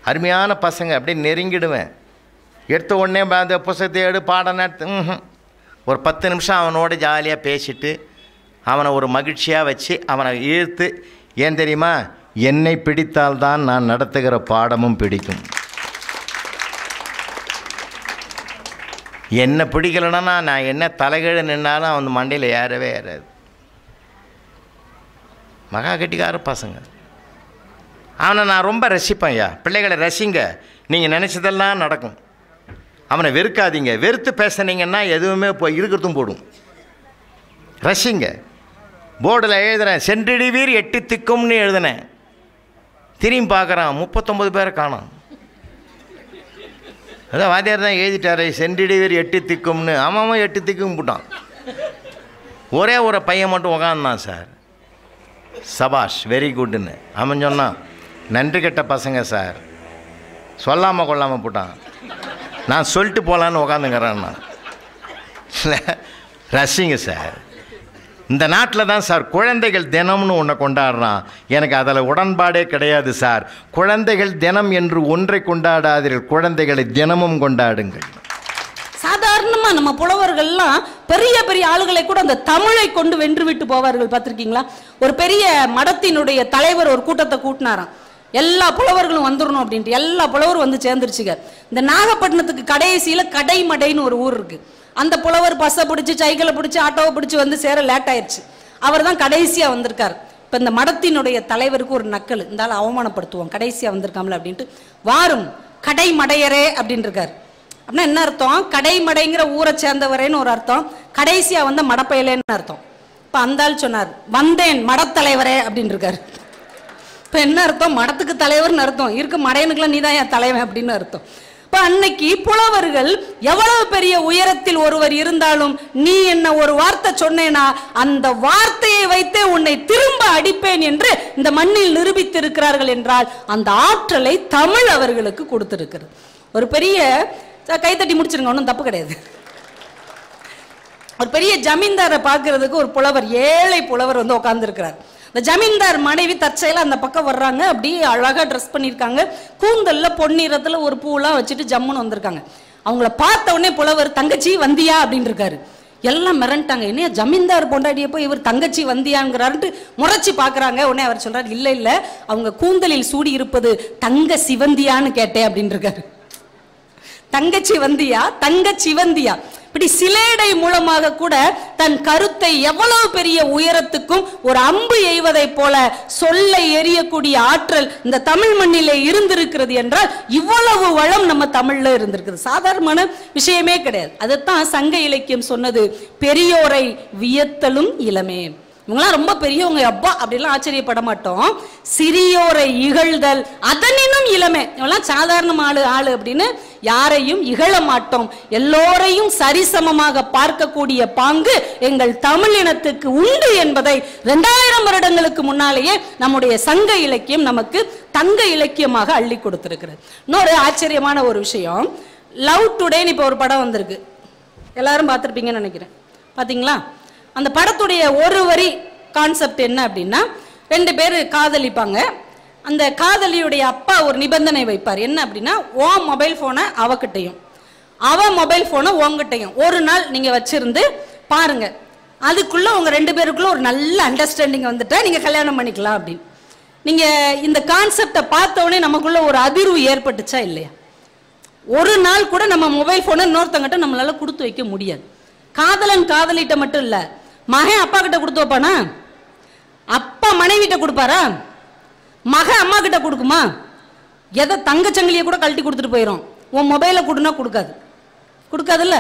அருமையான பசங்க, அப்படியே நெருங்கிடுவேன். எடுத்த உடனே அந்த புத்தகத்தை எடு, பாடம் நடத்து, ஒரு 10 நிமிஷம் அவனோட ஜாலியாக பேசிட்டு அவனை ஒரு மகிழ்ச்சியாக வச்சு அவனை ஈர்த்து, ஏன் தெரியுமா, என்னை பிடித்தால்தான் நான் நடத்துகிற பாடமும் பிடிக்கும். என்னை பிடிக்கலைன்னா நான் என்ன தலைகீழ நின்னாலும் அவன் மண்டையில் ஏறவே ஏறாது. மகா கட்டிக்கார பசங்க. அவனை நான் ரொம்ப ரசிப்பேன். ஐயா, பிள்ளைகளை ரசிங்க, நீங்கள் நினச்சதெல்லாம் நடக்கும். அவனை வெறுக்காதீங்க. வெறுத்து பேசுனீங்கன்னா எதுவுமே இப்போ இருக்கிறதும் போடும். ரசிங்க. போர்டில் எழுதுகிறேன், சென்றிடுவீர் 8 திக்கும்னு எழுதினேன். திரும்பி பார்க்குறான், 39 பேரை காணோம். அதான் வாத்தியார் தான் எழுதிட்டாரு, சென்றிடுவீர் 8 திக்கும்னு. ஆமாம் 8 திக்கும் போட்டான். ஒரே ஒரு பையன் மட்டும் உக்காந்தான். சார் சபாஷ், வெரி குட்டுன்னு. அவன் சொன்னான், நன்றி கெட்ட பசங்க சார், சொல்லாமல் கொள்ளாமல் போட்டான். நான் சொல்லிட்டு போகலான்னு உக்காந்துங்கிறேன். நான் ரசிங்க சார். இந்த நாட்டில் தான் சார் குழந்தைகள் தினம்னு ஒன்றை கொண்டாடுறான். எனக்கு அதில் உடன்பாடே கிடையாது சார். குழந்தைகள் தினம் என்று ஒன்றை கொண்டாடாதீர்கள், குழந்தைகளை தினமும் கொண்டாடுங்கள். சாதாரணமாக நம்ம புலவர்கள்லாம் பெரிய பெரிய ஆளுகளை கூட அந்த தமிழை கொண்டு வென்று விட்டு போவார்கள். பார்த்துருக்கீங்களா? ஒரு பெரிய மடத்தினுடைய தலைவர் ஒரு கூட்டத்தை கூட்டினாராம். எல்லா புலவர்களும் வந்துடணும் அப்படின்ட்டு எல்லா புலவரும் வந்து சேர்ந்துருச்சுங்க. இந்த நாகப்பட்டினத்துக்கு கடைசியில் கடைமடைன்னு ஒரு ஊர் இருக்கு. அந்த புலவர் பஸ்ஸை பிடிச்சி, சைக்கிளை பிடிச்சி, ஆட்டோவை பிடிச்சி வந்து சேர லேட் ஆயிடுச்சு. அவர் தான் கடைசியாக வந்திருக்கார். இப்போ இந்த மடத்தினுடைய தலைவருக்கு ஒரு நக்கல், இருந்தாலும் அவமானப்படுத்துவோம், கடைசியாக வந்திருக்காமல அப்படின்ட்டு, வாரும் கடைமடையரே அப்படின்னு இருக்காரு. அப்படின்னா என்ன அர்த்தம்? கடைமடைங்கிற ஊரை சேர்ந்தவரேன்னு ஒரு அர்த்தம், கடைசியாக வந்த மடப்பயலேன்னு அர்த்தம். இப்போ அந்த ஆள் சொன்னார், வந்தேன் மடத்தலைவரே அப்படின்னு இருக்காரு. இப்போ என்ன அர்த்தம்? மடத்துக்கு தலைவர்னு அர்த்தம். இருக்க மடையனுக்குலாம் நீ தான் என் தலைவன் அப்படின்னு அர்த்தம். இப்போ அன்னைக்கு புலவர்கள் எவ்வளவு பெரிய உயரத்தில் ஒருவர் இருந்தாலும், நீ என்ன ஒரு வார்த்தை சொன்னேனா அந்த வார்த்தையை வைத்தே உன்னை திரும்ப அடிப்பேன் என்று இந்த மண்ணில் நிரூபித்திருக்கிறார்கள் என்றால் அந்த ஆற்றலை தமிழ் அவர்களுக்கு கொடுத்திருக்கிறது. ஒரு பெரிய கைத்தட்டி முடிச்சிருங்க, ஒன்றும் தப்பு கிடையாது. ஒரு பெரிய ஜமீன்தாரை பார்க்கறதுக்கு ஒரு புலவர், ஏழை புலவர் வந்து உட்கார்ந்துருக்கிறார். இந்த ஜமீன்தார் மனைவி தற்செயலா அந்த பக்கம் வர்றாங்க. அப்படியே அழகா ட்ரெஸ் பண்ணியிருக்காங்க, கூந்தல்ல பொன்னிறத்துல ஒரு பூலாம் வச்சுட்டு ஜம்முன்னு வந்திருக்காங்க. அவங்கள பார்த்த உடனே புலவர், தங்கச்சி வந்தியா அப்படின்னு இருக்காரு. எல்லாம் மிரண்டாங்க, என்ன ஜமீன்தார் பொண்டாடிய போய் இவர் தங்கச்சி வந்தியாங்கிறாருன்ட்டு முறைச்சி பார்க்குறாங்க. உடனே அவர் சொல்றாரு, இல்லை இல்லை, அவங்க கூந்தலில் சூடி இருப்பது தங்க சிவந்தியான்னு கேட்டேன் அப்படின்னு இருக்காரு. தங்கச்சி வந்தியா, தங்க சிவந்தியா, இப்படி சிலேடை மூலமாக கூட தன் கருத்தை எவ்வளவு பெரிய உயரத்துக்கும் ஒரு அம்பு எய்வதை போல சொல்லை எரியக்கூடிய ஆற்றல் இந்த தமிழ் மண்ணிலே இருந்திருக்கிறது என்றால் இவ்வளவு வளம் நம்ம தமிழ்ல இருந்திருக்குது. சாதாரணமான விஷயமே கிடையாது. அதைத்தான் சங்க இலக்கியம் சொன்னது, பெரியோரை வியத்தலும் இளமே. இவங்களாம் ரொம்ப பெரியவங்க, அப்பா அப்படிலாம் ஆச்சரியப்பட மாட்டோம். சிறியோரை இகழ்தல் அதனினும் இளமே. இவங்களாம் சாதாரண ஆளு அப்படின்னு யாரையும் இகழ மாட்டோம். எல்லோரையும் சரிசமமாக பார்க்கக்கூடிய பாங்கு எங்கள் தமிழினத்துக்கு உண்டு என்பதை 2000 வருடங்களுக்கு முன்னாலேயே நம்முடைய சங்க இலக்கியம் நமக்கு தங்க இலக்கியமாக அள்ளி கொடுத்திருக்கிறது. இன்னொரு ஆச்சரியமான ஒரு விஷயம், லவ் டுடேன்னு இப்போ ஒரு படம் வந்திருக்கு, எல்லாரும் பார்த்துருப்பீங்கன்னு நினைக்கிறேன். பார்த்தீங்களா? அந்த படத்துடைய ஒரு வரி கான்செப்ட் என்ன அப்படின்னா, 2 பேர் காதலிப்பாங்க. அந்த காதலியுடைய அப்பா ஒரு நிபந்தனை வைப்பார். என்ன அப்படின்னா, உன் மொபைல் ஃபோனை அவகிட்டையும் அவன் மொபைல் ஃபோனை உங்ககிட்டையும் ஒரு நாள் நீங்கள் வச்சிருந்து பாருங்க, அதுக்குள்ள உங்க 2 பேருக்குள்ள ஒரு நல்ல அண்டர்ஸ்டாண்டிங் வந்துட்டா நீங்க கல்யாணம் பண்ணிக்கலாம் அப்படின்னு. நீங்க இந்த கான்செப்டை பார்த்தோடனே நமக்குள்ள ஒரு அதிர்வு ஏற்பட்டுச்சா இல்லையா? ஒரு நாள் கூட நம்ம மொபைல் ஃபோனை இன்னொருத்தங்கிட்ட நம்மளால கொடுத்து வைக்க முடியாது. காதலன் காதலிட்ட மட்டும் இல்ல, மகன் அப்பா கிட்ட கொடுத்து வைப்பானா? அப்பா மனைவிட்ட கொடுப்பாரா? மகன் அம்மா கிட்ட கொடுக்குமா? எதை தங்கச்சங்கிலியை கூட கழட்டி கொடுத்துட்டு போயிடும். உன் மொபைலை கொடுனா கொடுக்காதுல்ல.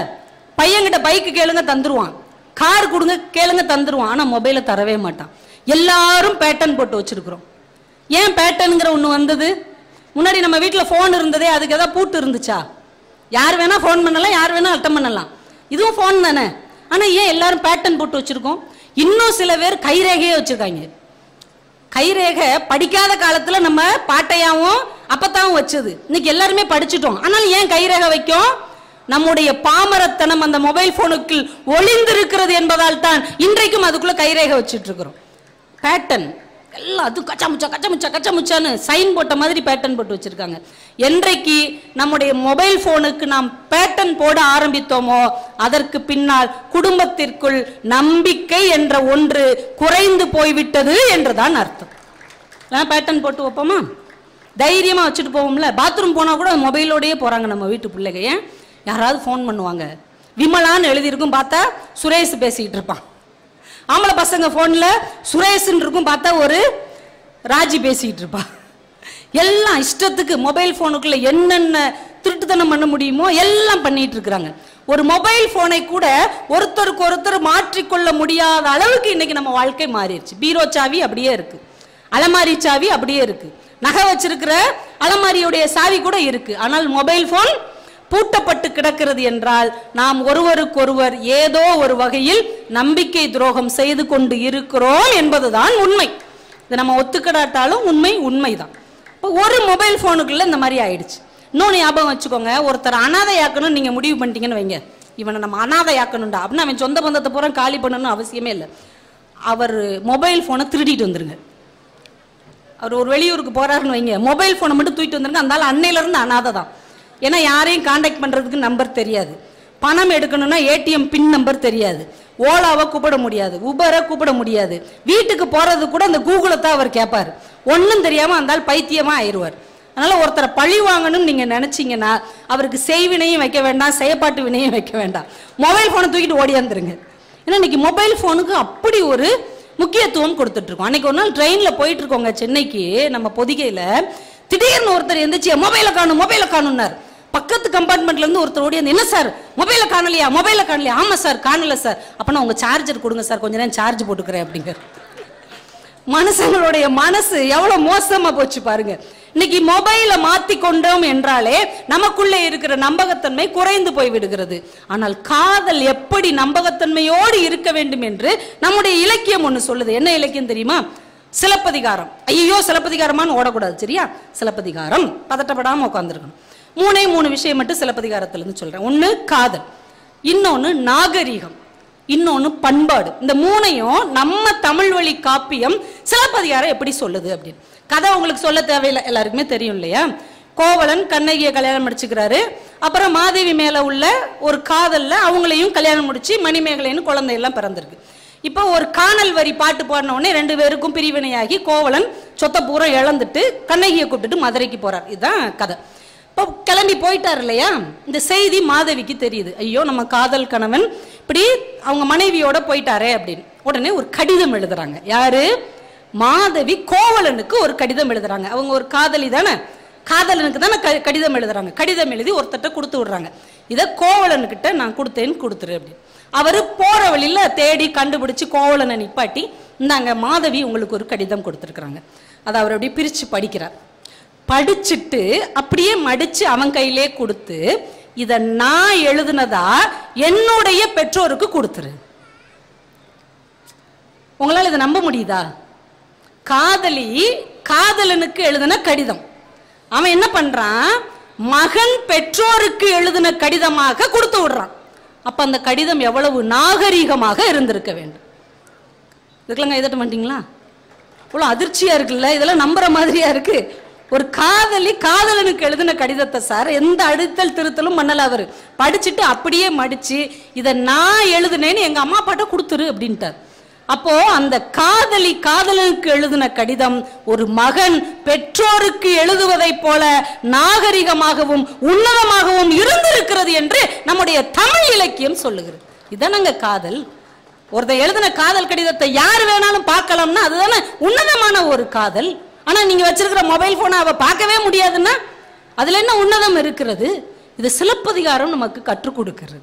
பையன்கிட்ட பைக்கு கேளுங்க தந்துருவான், கார் கொடுங்க கேளுங்க தந்துருவான், ஆனா மொபைலை தரவே மாட்டான். எல்லாரும் பேட்டர்ன் போட்டு வச்சிருக்கிறோம். ஏன் பேட்டர்னுங்கிற ஒன்று வந்தது? முன்னாடி நம்ம வீட்டில் ஃபோன் இருந்ததே, அதுக்கு ஏதாவது பூட்டு இருந்துச்சா? யார் வேணா ஃபோன் பண்ணலாம், யார் வேணா அட்டன் பண்ணலாம். இதுவும் ஃபோன் தானே. ஆனால் ஏன் எல்லாரும் பேட்டர்ன் போட்டு வச்சிருக்கோம்? இன்னும் சில பேர் கைரேகையே வச்சிருக்காங்க. கைரேகை படிக்காத காலத்துல நம்ம பாட்டையாவும் அப்பத்தாவும் வச்சது. இன்னைக்கு எல்லாருமே படிச்சுட்டோம். ஆனால் ஏன் கைரேகை வைக்கும்? நம்முடைய பாமரத்தனம் அந்த மொபைல் போனுக்கு ஒளிந்திருக்கிறது என்பதால் தான் இன்றைக்கும் அதுக்குள்ள கைரேகை வச்சுட்டு இருக்கிறோம். பேட்டன் எல்லாம் அது கச்சமுச்சான்னு சைன் போட்ட மாதிரி பேட்டன் போட்டு வச்சிருக்காங்க. என்றைக்கு நம்முடைய மொபைல் போனுக்கு நாம் பேட்டன் போட ஆரம்பித்தோமோ அதற்கு பின்னால் குடும்பத்திற்குள் நம்பிக்கை என்ற ஒன்று குறைந்து போய்விட்டது என்றுதான் அர்த்தம். பேட்டன் போட்டு வைப்போமா? தைரியமா வச்சுட்டு போவோம்ல. பாத்ரூம் போனா கூட மொபைலோடயே போறாங்க நம்ம வீட்டு பிள்ளைங்க. ஏன்? யாராவது ஃபோன் பண்ணுவாங்க. விமலான்னு எழுதியிருக்கும், பார்த்தா சுரேஷ் பேசிக்கிட்டு இருப்பான். ஆம்பளை பசங்க போன்ல சுரேஷ்ன்னு இருக்கும், பார்த்தா ஒரு ராஜி பேசிக்கிட்டு இருப்பா. எல்லாம் இஷ்டத்துக்கு மொபைல் போனுக்குள்ள என்னென்ன திருட்டுத்தனம் பண்ண முடியுமோ எல்லாம் பண்ணிட்டு இருக்கிறாங்க. ஒரு மொபைல் போனை கூட ஒருத்தருக்கு ஒருத்தர் மாற்றிக்கொள்ள முடியாத அளவுக்கு இன்னைக்கு நம்ம வாழ்க்கை மாறிடுச்சு. பீரோ சாவி அப்படியே இருக்கு, அலமாரி சாவி அப்படியே இருக்கு, நகை வச்சிருக்கிற அலமாரியுடைய சாவி கூட இருக்கு. ஆனால் மொபைல் போன் பூட்டப்பட்டு கிடக்கிறது என்றால் நாம் ஒருவருக்கொருவர் ஏதோ ஒரு வகையில் நம்பிக்கை துரோகம் செய்து கொண்டு இருக்கிறோம் என்பதுதான் உண்மை. இதை நம்ம ஒத்துக்கிடாட்டாலும் உண்மைதான். இப்போ ஒரு மொபைல் போனுக்குள்ள இந்த மாதிரி ஆயிடுச்சு. இன்னொன்று ஞாபகம் வச்சுக்கோங்க, ஒருத்தர் அனாதையாக்கணும்னு நீங்க முடிவு பண்ணிட்டீங்கன்னு வைங்க, இவனை நம்ம அனாதையாக்கணும்டா அப்படின்னு அவன் சொந்த பந்தத்தை பூரா காலி பண்ணணும்னு அவசியமே இல்லை. அவர் மொபைல் போனை திருடிட்டு வந்துருங்க. அவர் ஒரு வெளியூருக்கு போறாருன்னு வைங்க, மொபைல் போனை மட்டும் தூக்கிட்டு வந்துருங்க. அந்த அன்னையில இருந்து அனாதை தான். ஏன்னா யாரையும் கான்டாக்ட் பண்றதுக்கு நம்பர் தெரியாது, பணம் எடுக்கணும்னா ஏடிஎம் பின் நம்பர் தெரியாது, ஓலாவை கூப்பிட முடியாது, உபரை கூப்பிட முடியாது, வீட்டுக்கு போறது கூட அந்த கூகுளை தான் அவர் கேட்பாரு. ஒன்றும் தெரியாம அந்த பைத்தியமா ஆயிடுவார். அதனால ஒருத்தரை பழி வாங்கணும்னு நீங்க நினைச்சீங்கன்னா அவருக்கு செய்வினையும் வைக்க வேண்டாம், செயற்பாட்டு வினையும் வைக்க வேண்டாம், மொபைல் போனை தூக்கிட்டு ஓடியாந்துருங்க. ஏன்னா இன்னைக்கு மொபைல் போனுக்கு அப்படி ஒரு முக்கியத்துவம் கொடுத்துட்டு இருக்கோம். அன்னைக்கு ஒரு நாள் ட்ரெயின்ல போயிட்டு இருக்கோங்க சென்னைக்கு, நம்ம பொதிகையில திடீர்னு ஒருத்தர் எந்திரிச்சு மொபைலை காணும்னார். பக்கத்து கம்பார்ட்மெண்ட்ல இருந்து ஒருத்தர் ஓடி வந்து, என்ன சார் மொபைலை காணலையா? ஆமா சார் காணல சார். அப்பனா உங்க சார்ஜர் கொடுங்க சார், கொஞ்ச நேரம் சார்ஜ் போட்டுக்கிறேன் அப்படிங்கிற. மனுஷங்களுடைய மனசு எவ்வளவு மோசமா போச்சு பாருங்க. இன்னைக்கு மொபைலை மாத்தி கொண்டோம் என்றாலே நமக்குள்ளே இருக்கிற நம்பகத்தன்மை குறைந்து போய் விடுகிறது. ஆனால் காதல் எப்படி நம்பகத்தன்மையோடு இருக்க வேண்டும் என்று நம்முடைய இலக்கியம் ஒண்ணு சொல்லுது. என்ன இலக்கியம் தெரியுமா? சிலப்பதிகாரம். ஐயோ சிலப்பதிகாரமான்னு ஓடக்கூடாது, சரியா? சிலப்பதிகாரம். பதட்டப்படாம உட்காந்துருக்கணும். மூணு விஷயம் மட்டும் சிலப்பதிகாரத்துல இருந்து சொல்றேன். ஒண்ணு காதல், இன்னொன்னு நாகரீகம், இன்னொன்னு பண்பாடு. இந்த மூணையும் நம்ம தமிழ் வழி காப்பியம் சிலப்பதிகாரம் எப்படி சொல்லுது அப்படின்னு கதை உங்களுக்கு சொல்ல தேவையில்லை, எல்லாருக்குமே தெரியும் இல்லையா? கோவலன் கண்ணகியை கல்யாணம் முடிச்சுக்கிறாரு. அப்புறம் மாதேவி மேல உள்ள ஒரு காதல்ல அவங்களையும் கல்யாணம் முடிச்சு மணிமேகலைன்னு குழந்தையெல்லாம் பிறந்திருக்கு. இப்போ ஒரு காணல் வரி பாட்டு பாடின உடனே 2 பேருக்கும் பிரிவினையாகி கோவலன் சொத்த பூரா இழந்துட்டு கண்ணகியை கூப்பிட்டுட்டு மதுரைக்கு போறார். இதுதான் கதை. இப்போ கிளம்பி போயிட்டார் இல்லையா? இந்த செய்தி மாதவிக்கு தெரியுது. ஐயோ நம்ம காதல் கணவன் இப்படி அவங்க மனைவியோட போயிட்டாரே அப்படின்னு. உடனே ஒரு கடிதம் எழுதுறாங்க. யாரு? மாதவி கோவலனுக்கு ஒரு கடிதம் எழுதுறாங்க. அவங்க ஒரு காதலி தானே, காதலனுக்கு தானே கடிதம் எழுதுறாங்க. கடிதம் எழுதி ஒருத்தட்ட கொடுத்து விடுறாங்க. இதை கோவலனுக்கிட்ட நான் கொடுத்துரு அப்படின்னு. அவரு போற வழியில தேடி கண்டுபிடிச்சு கோவலனை நிப்பாட்டி, இந்தாங்க மாதவி உங்களுக்கு ஒரு கடிதம் கொடுத்துருக்குறாங்க. அதை அவர் அப்படியே பிரிச்சு படிக்கிறார். படிச்சுட்டு அப்படியே மடிச்சு அவன் கையிலே கொடுத்து, இத நான் எழுதுனதா என்னுடைய பெற்றோருக்கு கொடுத்துரு. உங்களால இதை நம்ப முடியுதா? காதலி காதலனுக்கு எழுதின கடிதம். அவன் என்ன பண்றான்? மகன் பெற்றோருக்கு எழுதின கடிதமாக கொடுத்து விடுறான். அப்ப அந்த கடிதம் எவ்வளவு நாகரீகமாக இருந்திருக்க வேண்டும். இதுக்கெல்லாம் இதட்ட மாட்டீங்களா? இவ்வளவு அதிர்ச்சியா இருக்குல்ல? இதெல்லாம் நம்புற மாதிரியா இருக்கு. ஒரு காதலி காதலனுக்கு எழுதின கடிதத்தை சார் எந்த அடித்தல் திருத்தலும் பண்ணல. அவரு படிச்சுட்டு அப்படியே மடிச்சு இதை நான் எழுதுனேன்னு எங்க அம்மா அப்பாட்ட கொடுத்துரு அப்படின்ட்டார். அப்போ அந்த காதலி காதலனுக்கு எழுதின கடிதம் ஒரு மகன் பெற்றோருக்கு எழுதுவதை போல நாகரிகமாகவும் உன்னதமாகவும் இருந்திருக்கிறது என்று நம்முடைய தமிழ் இலக்கியம் சொல்லுகிறது. இதானங்க காதல். ஒருத்தர் எழுதின காதல் கடிதத்தை யார் வேணாலும் பார்க்கலாம்னா அதுதானே உன்னதமான ஒரு காதல். ஆனா நீங்க வச்சிருக்கிற மொபைல் போனை அவ பார்க்கவே முடியாதுன்னா அதுல என்ன உன்னதம் இருக்கிறது? இது சிலப்பதிகாரம் நமக்கு கற்றுக் கொடுக்கிறது.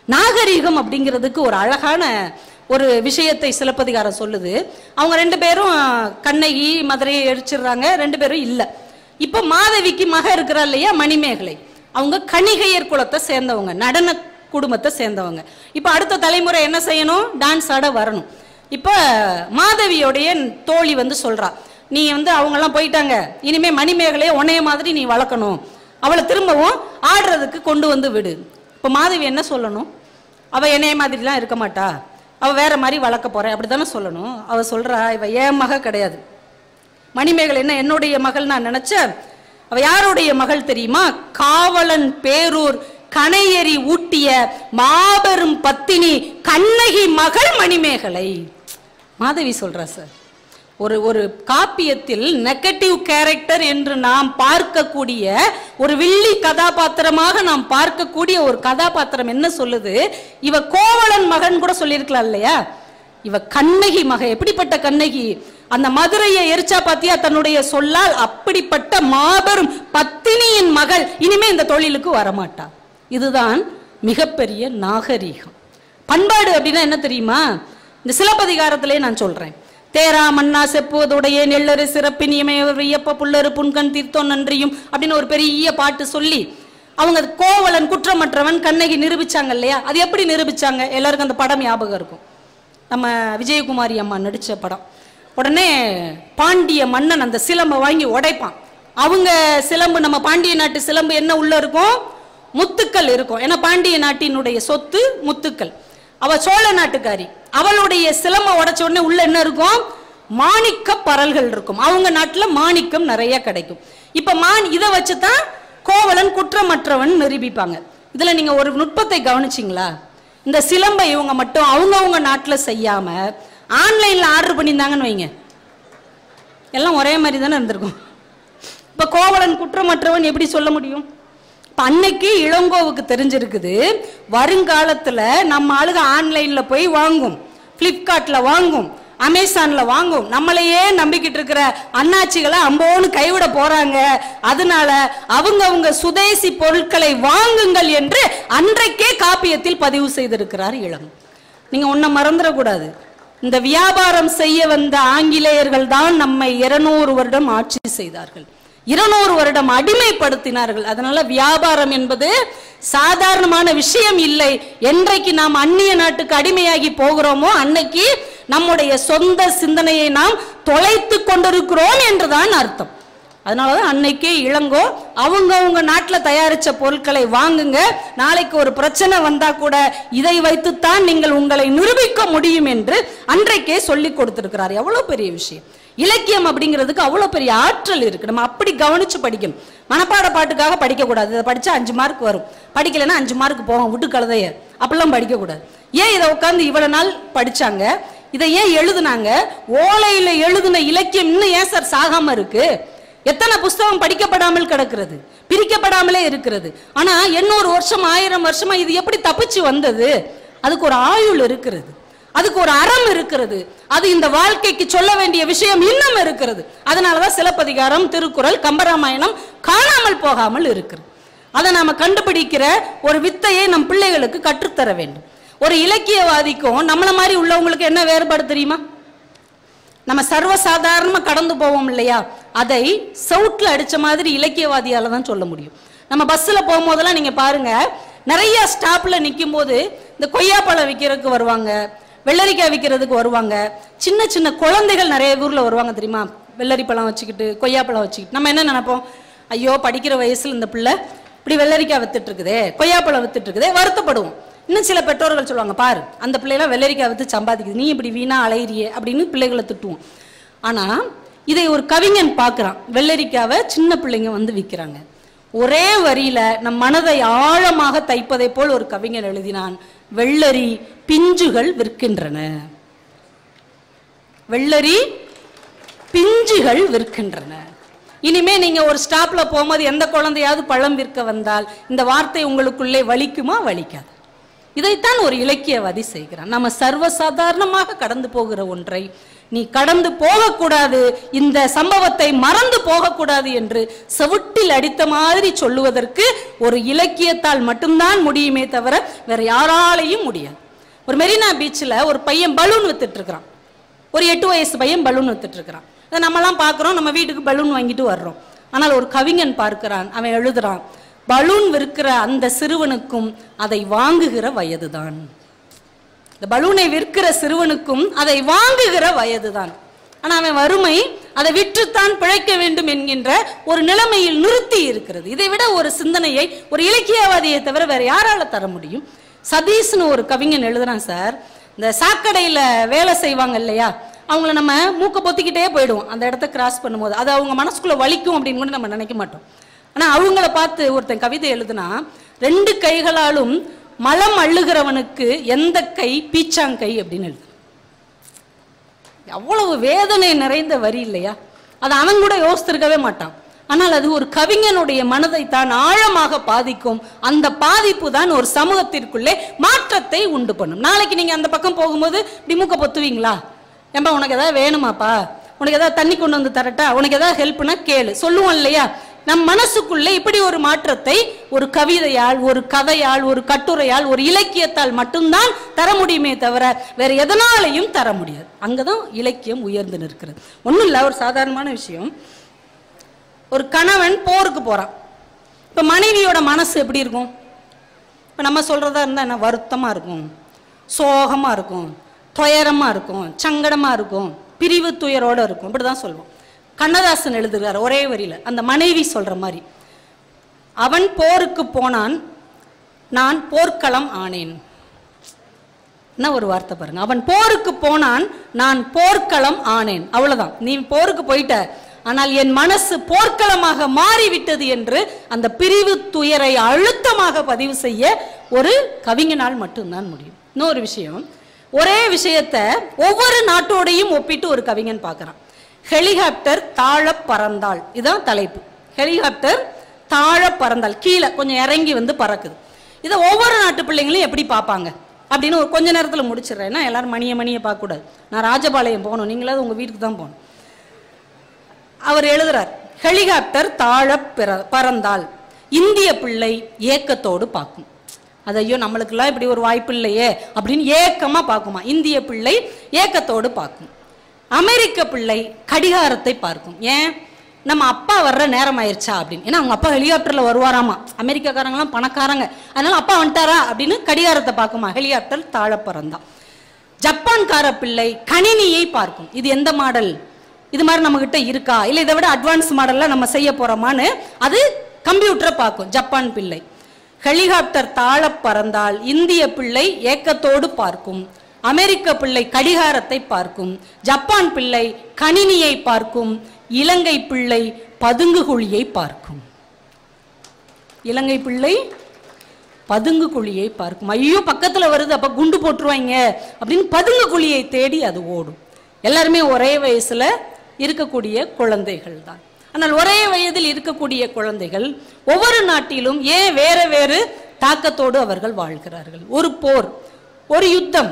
நாகரீகம் அப்படிங்கிறதுக்கு ஒரு அழகான ஒரு விஷயத்தை சிலப்பதிகாரம் சொல்லுது. அவங்க 2 பேரும் கண்ணகி மதுரையை எரிச்சிடுறாங்க. 2 பேரும் இல்லை. இப்ப மாதவிக்கு மக இருக்கிறா இல்லையா மணிமேகலை, அவங்க கணிகையர் குலத்தை சேர்ந்தவங்க, நடன குடும்பத்தை சேர்ந்தவங்க. இப்ப அடுத்த தலைமுறை என்ன செய்யணும்? டான்ஸ் ஆட வரணும். இப்ப மாதவியோடைய தோழி வந்து சொல்றா, நீ அவங்கெல்லாம் போயிட்டாங்க, இனிமே மணிமேகலையை உன்னைய மாதிரி நீ வளர்க்கணும், அவளை திரும்பவும் ஆடுறதுக்கு கொண்டு வந்து விடு. இப்போ மாதவி என்ன சொல்லணும்? அவ என்னைய மாதிரிலாம் இருக்க மாட்டா, அவ வேற மாதிரி வளர்க்க போறேன் அப்படித்தானே சொல்லணும். அவ சொல்றா, இவ என் மக கிடையாது, மணிமேகலை என்ன என்னுடைய மகள் நான் நினைச்சேன். அவ யாருடைய மகள் தெரியுமா? காவலன் பேரூர் கணையெறி ஊட்டிய மாபெரும் பத்தினி கண்ணகி மகள் மணிமேகலை. மாதவி சொல்றா சார். ஒரு காப்பியத்தில் நெகட்டிவ் கேரக்டர் என்று நாம் பார்க்கக்கூடிய ஒரு வில்லி கதாபாத்திரமாக நாம் பார்க்கக்கூடிய ஒரு கதாபாத்திரம் என்ன சொல்லுது? இவ கோவலன் மகன் கூட சொல்லியிருக்கலாம் இல்லையா? இவ கண்ணகி மக. எப்படிப்பட்ட கண்ணகி? அந்த மதுரையை எரிச்சா பாத்தியா தன்னுடைய சொல்லால், அப்படிப்பட்ட மாபெரும் பத்தினியின் மகள் இனிமே இந்த தொழிலுக்கு வரமாட்டா. இதுதான் மிகப்பெரிய நாகரீகம். பண்பாடு அப்படின்னா என்ன தெரியுமா? இந்த சிலப்பதிகாரத்திலே நான் சொல்றேன். தேரா மன்னா செப்புவதுடைய நெல்லரு சிறப்பின் இமையப்ப புல்லரு புன்கண் தீர்த்தோன் நன்றியும் அப்படின்னு ஒரு பெரிய பாட்டு சொல்லி அவங்க கோவலன் குற்றமற்றவன் கண்ணகி நிரூபிச்சாங்க இல்லையா? அது எப்படி நிரூபிச்சாங்க? எல்லாருக்கும் அந்த படம் ஞாபகம் இருக்கும். நம்ம விஜயகுமாரி அம்மா நடிச்ச படம். உடனே பாண்டிய மன்னன் அந்த சிலம்பை வாங்கி உடைப்பான். அவங்க சிலம்பு, நம்ம பாண்டிய நாட்டு சிலம்பு என்ன உள்ள இருக்கும்? முத்துக்கள் இருக்கும். ஏன்னா பாண்டிய நாட்டினுடைய சொத்து முத்துக்கள். அவ சோழ நாட்டுக்காரி, அவளுடைய சிலம்பை உடைச்ச உடனே உள்ள என்ன இருக்கும்? மாணிக்க பரல்கள் இருக்கும். அவங்க நாட்டுல மாணிக்கம் நிறைய கிடைக்கும். இப்ப இதை வச்சுதான் கோவலன் குற்றமற்றவன் நிரூபிப்பாங்க. இதுல நீங்க ஒரு நுட்பத்தை கவனிச்சிங்களா? இந்த சிலம்பை இவங்க மட்டும் அவங்கவுங்க நாட்டுல செய்யாம ஆன்லைன்ல ஆர்டர் பண்ணியிருந்தாங்கன்னு வைங்க, எல்லாம் ஒரே மாதிரி தானே இருந்திருக்கும். இப்ப கோவலன் குற்றமற்றவன் எப்படி சொல்ல முடியும்? அன்னைக்கு இளங்கோவுக்கு தெரிஞ்சிருக்குது, வருங்காலத்துல நம்ம ஆளுக ஆன்லைன்ல போய் வாங்கும், பிளிப்கார்ட்ல வாங்கும், அமேசான்ல வாங்கும், நம்மளையே நம்பிக்கிட்டு இருக்கிற அண்ணாச்சிகளை அம்போன்னு கைவிட போறாங்க. அதனால அவங்க சுதேசி பொருட்களை வாங்குங்கள் என்று அன்றைக்கே காப்பியத்தில் பதிவு செய்திருக்கிறார் இளங்கோ. நீங்க ஒன்ன மறந்துடக்கூடாது. இந்த வியாபாரம் செய்ய வந்த ஆங்கிலேயர்கள் தான் நம்மை 200 வருடம் ஆட்சி செய்தார்கள், 200 வருடம் அடிமைப்படுத்தினார்கள். அதனால வியாபாரம் என்பது சாதாரணமான விஷயம் இல்லை. என்றைக்கு நாம் அந்நிய நாட்டுக்கு அடிமையாகி போகிறோமோ அன்னைக்கு நம்முடைய சொந்த சிந்தனையை நாம் தொலைத்து கொண்டிருக்கிறோம் என்றுதான் அர்த்தம். அதனாலதான் அன்னைக்கே இளங்கோ அவங்க நாட்டில் தயாரிச்ச பொருட்களை வாங்குங்க, நாளைக்கு ஒரு பிரச்சனை வந்தா கூட இதை வைத்துத்தான் நீங்கள் உங்களை நிரூபிக்க முடியும் என்று அன்றைக்கே சொல்லி கொடுத்திருக்கிறார். எவ்வளவு பெரிய விஷயம்! இலக்கியம் அப்படிங்கிறதுக்கு அவ்வளவு பெரிய ஆற்றல் இருக்கு. நம்ம அப்படி கவனிச்சு படிக்கணும். மனப்பாட பாட்டுக்காக படிக்க கூடாது. இதை படிச்சா 5 மார்க் வரும், படிக்கலைன்னா 5 மார்க் போகும், விட்டு கழுதைய அப்படிலாம் படிக்க கூடாது. ஏன் இதை உட்காந்து இவ்வளவு நாள் படிச்சாங்க? இதை ஏன் எழுதுனாங்க? ஓலையில எழுதுன இலக்கியம் இன்னும் ஏன் சார் சாகாம இருக்கு? எத்தனை புஸ்தகம் படிக்கப்படாமல் கிடக்கிறது, பிரிக்கப்படாமலே இருக்கிறது. ஆனா 800 வருஷம் 1000 வருஷமா இது எப்படி தப்பிச்சு வந்தது? அதுக்கு ஒரு ஆயுள் இருக்கிறது, அதுக்கு ஒரு அறம் இருக்கிறது, அது இந்த வாழ்க்கைக்கு சொல்ல வேண்டிய விஷயம் இன்னும் இருக்கிறது. அதனாலதான் சிலப்பதிகாரம், திருக்குறள், கம்பராமாயணம் காணாமல் போகாமல் இருக்கிறது. அதை நாம கண்டுபிடிக்கிற ஒரு வித்தையை நம் பிள்ளைகளுக்கு கற்றுத்தர வேண்டும். ஒரு இலக்கியவாதிக்கும் நம்மள மாதிரி உள்ளவங்களுக்கு என்ன வேறுபாடு தெரியுமா? நம்ம சர்வசாதாரணமா கடந்து போவோம் இல்லையா, அதை சவுட்ல அடிச்ச மாதிரி இலக்கியவாதியால தான் சொல்ல முடியும். நம்ம பஸ்ல போகும்போதெல்லாம் நீங்க பாருங்க, நிறைய ஸ்டாப்ல நிற்கும் போது இந்த கொய்யாப்பழம் விற்கிறதுக்கு வருவாங்க, வெள்ளரிக்காய் விற்கிறதுக்கு வருவாங்க, சின்ன சின்ன குழந்தைகள் நிறைய ஊர்ல வருவாங்க தெரியுமா, வெள்ளரி பழம் வச்சுக்கிட்டு கொய்யாப்பழம் வச்சுக்கிட்டு. நம்ம என்ன நினைப்போம்? ஐயோ படிக்கிற வயசுல இந்த பிள்ளை இப்படி வெள்ளரிக்காய் வித்துட்டு இருக்குதே, கொய்யாப்பழம் வித்துட்டு இருக்குதே, வருத்தப்படுவோம். இன்னும் சில பெற்றோர்கள் சொல்லுவாங்க, பாரு அந்த பிள்ளைலாம் வெள்ளரிக்காய் வித்து சம்பாதிக்குது, நீ இப்படி வீணா அலையிறியே அப்படின்னு பிள்ளைகளை திட்டுவோம். ஆனா இதை ஒரு கவிஞன் பார்க்கிறான், வெள்ளரிக்காவை சின்ன பிள்ளைங்க வந்து விற்கிறாங்க. ஒரே வரியில நம் மனதை ஆழமாக தைப்பதை போல் ஒரு கவிஞன் எழுதினான், வெள்ளரி பிஞ்சுகள் விற்கின்றன, வெள்ளரி பிஞ்சுகள் விற்கின்றன. இனிமே நீங்க ஒரு ஸ்டாப்ல போகும்போது எந்த குழந்தையாவது பழம் விற்க வந்தால் இந்த வார்த்தை உங்களுக்குள்ளே வலிக்குமா? வலிக்காது. இதைத்தான் ஒரு இலக்கியவாதி செய்கிறான். நம்ம சர்வசாதாரணமாக கடந்து போகிற ஒன்றை நீ கடந்து போகக்கூடாது, இந்த சம்பவத்தை மறந்து போகக்கூடாது என்று செவுட்டில் அடித்த மாதிரி சொல்லுவதற்கு ஒரு இலக்கியத்தால் மட்டும்தான் முடியுமே தவிர வேற யாராலையும் முடியாது. ஒரு மெரினா பீச்சில் ஒரு பையன் பலூன் வித்துட்டு இருக்கிறான், ஒரு 8 வயசு பையன் பலூன் வித்துட்டு இருக்கிறான். அதை நம்மலாம் பார்க்குறோம், நம்ம வீட்டுக்கு பலூன் வாங்கிட்டு வர்றோம். ஆனால் ஒரு கவிஞன் பார்க்கிறான், அவன் எழுதுறான், பலூன் விற்கிற அந்த சிறுவனுக்கும் அதை வாங்குகிற வயதுதான், இந்த பலூனை விற்கிற சிறுவனுக்கும் அதை வாங்குகிற வயதுதான். ஆனா அவன் வறுமை, அதை விற்றுத்தான் பிழைக்க வேண்டும் என்கின்ற ஒரு நிலைமையில் நிறுத்தி இருக்கிறது. இதை விட ஒரு சிந்தனையை ஒரு இலக்கியவாதியை தவிர வேற யாரால தர முடியும்? சதீஷ்னு ஒரு கவிஞன் எழுதுறான் சார். இந்த சாக்கடையில வேலை செய்வாங்க இல்லையா, அவங்கள நம்ம மூக்க பொத்திக்கிட்டே போயிடுவோம் அந்த இடத்த கிராஸ் பண்ணும்போது. அது அவங்க மனசுக்குள்ள வலிக்கும் அப்படின்னு கூட நம்ம நினைக்க மாட்டோம். ஆனா அவங்கள பார்த்து ஒருத்தன் கவிதை எழுதுனா, 2 கைகளாலும் மலம் அள்ளுகிறவனுக்கு எந்த கை பீச்சாங்கை அப்படின்னு எழுது. அவ்வளவு வேதனை நிறைந்த வரி இல்லையா? அது அவன் கூட யோசித்திருக்கவே மாட்டான். ஆனால் அது ஒரு கவிஞனுடைய மனதை தான் ஆழமாக பாதிக்கும். அந்த பாதிப்பு தான் ஒரு சமூகத்திற்குள்ளே மாற்றத்தை உண்டு பண்ணும். நாளைக்கு நீங்க அந்த பக்கம் போகும்போது இப்படி மூக்க பொத்துவீங்களா? ஏன்பா உனக்கு ஏதாவது வேணுமாப்பா, உனக்கு ஏதாவது தண்ணி கொண்டு வந்து தரட்டா, உனக்கு ஏதாவது ஹெல்ப்னா கேளு சொல்லுவோம் இல்லையா? நம் மனசுக்குள்ளே இப்படி ஒரு மாற்றத்தை ஒரு கவிதையால், ஒரு கதையால், ஒரு கட்டுரையால், ஒரு இலக்கியத்தால் மட்டும்தான் தர முடியுமே தவிர வேற எதனாலையும் தர முடியாது. அங்கதான் இலக்கியம் உயர்ந்து நிற்கிறது. ஒன்றும் இல்லை, ஒரு சாதாரணமான விஷயம். ஒரு கணவன் போருக்கு போறான். இப்ப மனைவியோட மனசு எப்படி இருக்கும்? இப்ப நம்ம சொல்றதா இருந்தா என்ன, வருத்தமா இருக்கும், சோகமா இருக்கும், துயரமா இருக்கும், சங்கடமா இருக்கும், பிரிவு துயரோட இருக்கும். இப்படிதான் சொல்லுவோம். கண்ணதாசன் எழுதுகிறார் ஒரே வரியில அந்த மனைவி சொல்ற மாதிரி, அவன் போருக்கு போனான், நான் போர்க்களம் ஆனேன். என்ன ஒரு வார்த்தை பாருங்க. அவன் போருக்கு போனான், நான் போர்க்களம் ஆனேன். அவ்வளவுதான். நீ போருக்கு போயிட்ட, ஆனால் என் மனசு போர்க்களமாக மாறிவிட்டது என்று அந்த பிரிவு துயரை அழுத்தமாக பதிவு செய்ய ஒரு கவிஞனால் மட்டும்தான் முடியும். இன்னொரு விஷயம், ஒரே விஷயத்தை ஒவ்வொரு நாட்டோடையும் ஒப்பிட்டு ஒரு கவிஞன் பார்க்கிறான். ஹெலிகாப்டர் தாழ பறந்தாள், இதுதான் தலைப்பு. ஹெலிகாப்டர் தாழ பறந்தாள், கீழே கொஞ்சம் இறங்கி வந்து பறக்குது. இதை ஒவ்வொரு நாட்டு பிள்ளைங்களும் எப்படி பார்ப்பாங்க அப்படின்னு ஒரு கொஞ்ச நேரத்தில் முடிச்சிடுறேன். ஏன்னா எல்லாரும் மணியை பார்க்கக்கூடாது. நான் ராஜபாளையம் போகணும், நீங்களாவது உங்கள் வீட்டுக்கு தான் போகணும். அவர் எழுதுறார், ஹெலிகாப்டர் தாழ பறந்தாள், இந்திய பிள்ளை ஏக்கத்தோடு பார்க்கும். அதையோ நம்மளுக்கெல்லாம் இப்படி ஒரு வாய்ப்பு இல்லையே அப்படின்னு ஏக்கமா பார்க்குமா. இந்திய பிள்ளை ஏக்கத்தோடு பார்க்கும். அமெரிக்க பிள்ளை கடிகாரத்தை பார்க்கும். ஏன், நம்ம அப்பா வர்ற நேரம் ஆயிடுச்சா அப்படின்னு. ஏன்னா அவங்க அப்பா ஹெலிகாப்டர்ல வருவாராமா. அமெரிக்காக்காரங்களாம் பணக்காரங்க, அதனால அப்பா வந்துட்டாரா அப்படின்னு கடிகாரத்தை பார்க்குமா. ஹெலிகாப்டர் தாழ பறந்தான். ஜப்பான்கார பிள்ளை கணினியை பார்க்கும். இது எந்த மாடல், இது மாதிரி நம்ம கிட்ட இருக்கா, இல்லை இதை விட அட்வான்ஸ் மாடல்ல நம்ம செய்ய போறோமான்னு அது கம்ப்யூட்டரை பார்க்கும் ஜப்பான் பிள்ளை. ஹெலிகாப்டர் தாழ பறந்தால் இந்திய பிள்ளை ஏக்கத்தோடு பார்க்கும். அமெரிக்க பிள்ளை கடிகாரத்தை பார்க்கும். ஜப்பான் பிள்ளை கணினியை பார்க்கும். இலங்கை பிள்ளை பதுங்கு குழியை பார்க்கும். இலங்கை பிள்ளை பதுங்கு குழியை பார்க்கும். ஐயோ பக்கத்துல வருது, அப்ப குண்டு போட்டுருவாங்க அப்படின்னு பதுங்கு குழியை தேடி அது ஓடும். எல்லாருமே ஒரே வயசுல இருக்கக்கூடிய குழந்தைகள் தான். ஆனால் ஒரே வயதில் இருக்கக்கூடிய குழந்தைகள் ஒவ்வொரு நாட்டிலும் ஏன் வேற வேறு தாக்கத்தோடு அவர்கள் வாழ்கிறார்கள். ஒரு போர், ஒரு யுத்தம்,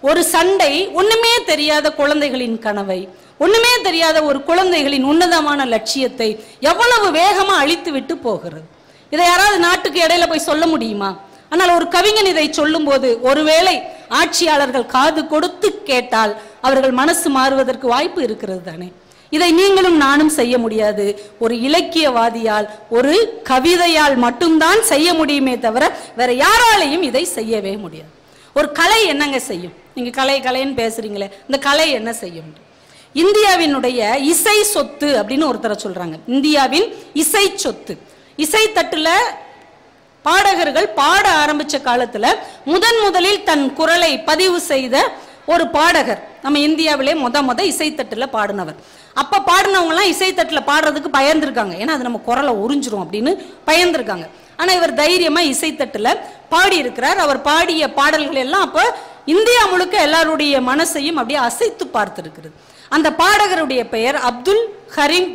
ஒரு சண்டை, ஒண்ணுமே தெரியாத குழந்தைகளின் கனவை, ஒண்ணுமே தெரியாத ஒரு குழந்தைகளின் உன்னதமான லட்சியத்தை எவ்வளவு வேகமா அழித்து விட்டு போகிறது. இதை யாராவது நாட்டுக்கு இடையில போய் சொல்ல முடியுமா? ஆனால் ஒரு கவிஞன் இதை சொல்லும் போது ஒருவேளை ஆட்சியாளர்கள் காது கொடுத்து கேட்டால் அவர்கள் மனசு மாறுவதற்கு வாய்ப்பு இருக்கிறது தானே. இதை நீங்களும் நானும் செய்ய முடியாது. ஒரு இலக்கியவாதியால், ஒரு கவிதையால் மட்டும்தான் செய்ய முடியுமே தவிர வேற யாராலையும் இதை செய்யவே முடியாது. ஒரு கலை என்னங்க செய்யும்? நீங்க கலைன்னு பேசுறீங்களே, இந்த கலை என்ன செய்யும்? இந்தியாவினுடைய இசை சொத்து அப்படின்னு ஒருத்தரை சொல்றாங்க. இந்தியாவின் இசை சொத்து. இசை தட்டுல பாடகர்கள் பாட ஆரம்பிச்ச காலத்துல முதலில் தன் குரலை பதிவு செய்த ஒரு பாடகர் நம்ம இந்தியாவிலே முத இசைத்தட்டுல பாடினவர். அப்ப பாடினவங்க எல்லாம் இசைத்தட்டுல பாடுறதுக்கு பயந்துருக்காங்க. ஏன்னா அது நம்ம குரலை உறிஞ்சிரும் அப்படின்னு பயந்துருக்காங்க. ஆனா இவர் தைரியமா இசைத்தட்டுல பாடி இருக்கிறார். அவர் பாடிய பாடல்கள் எல்லாம் அப்ப இந்தியா முழுக்க எல்லாருடைய மனசையும் அப்படியே அசைத்து பார்த்திருக்கிறது. அந்த பாடகருடைய பெயர் அப்துல் ஹரீம்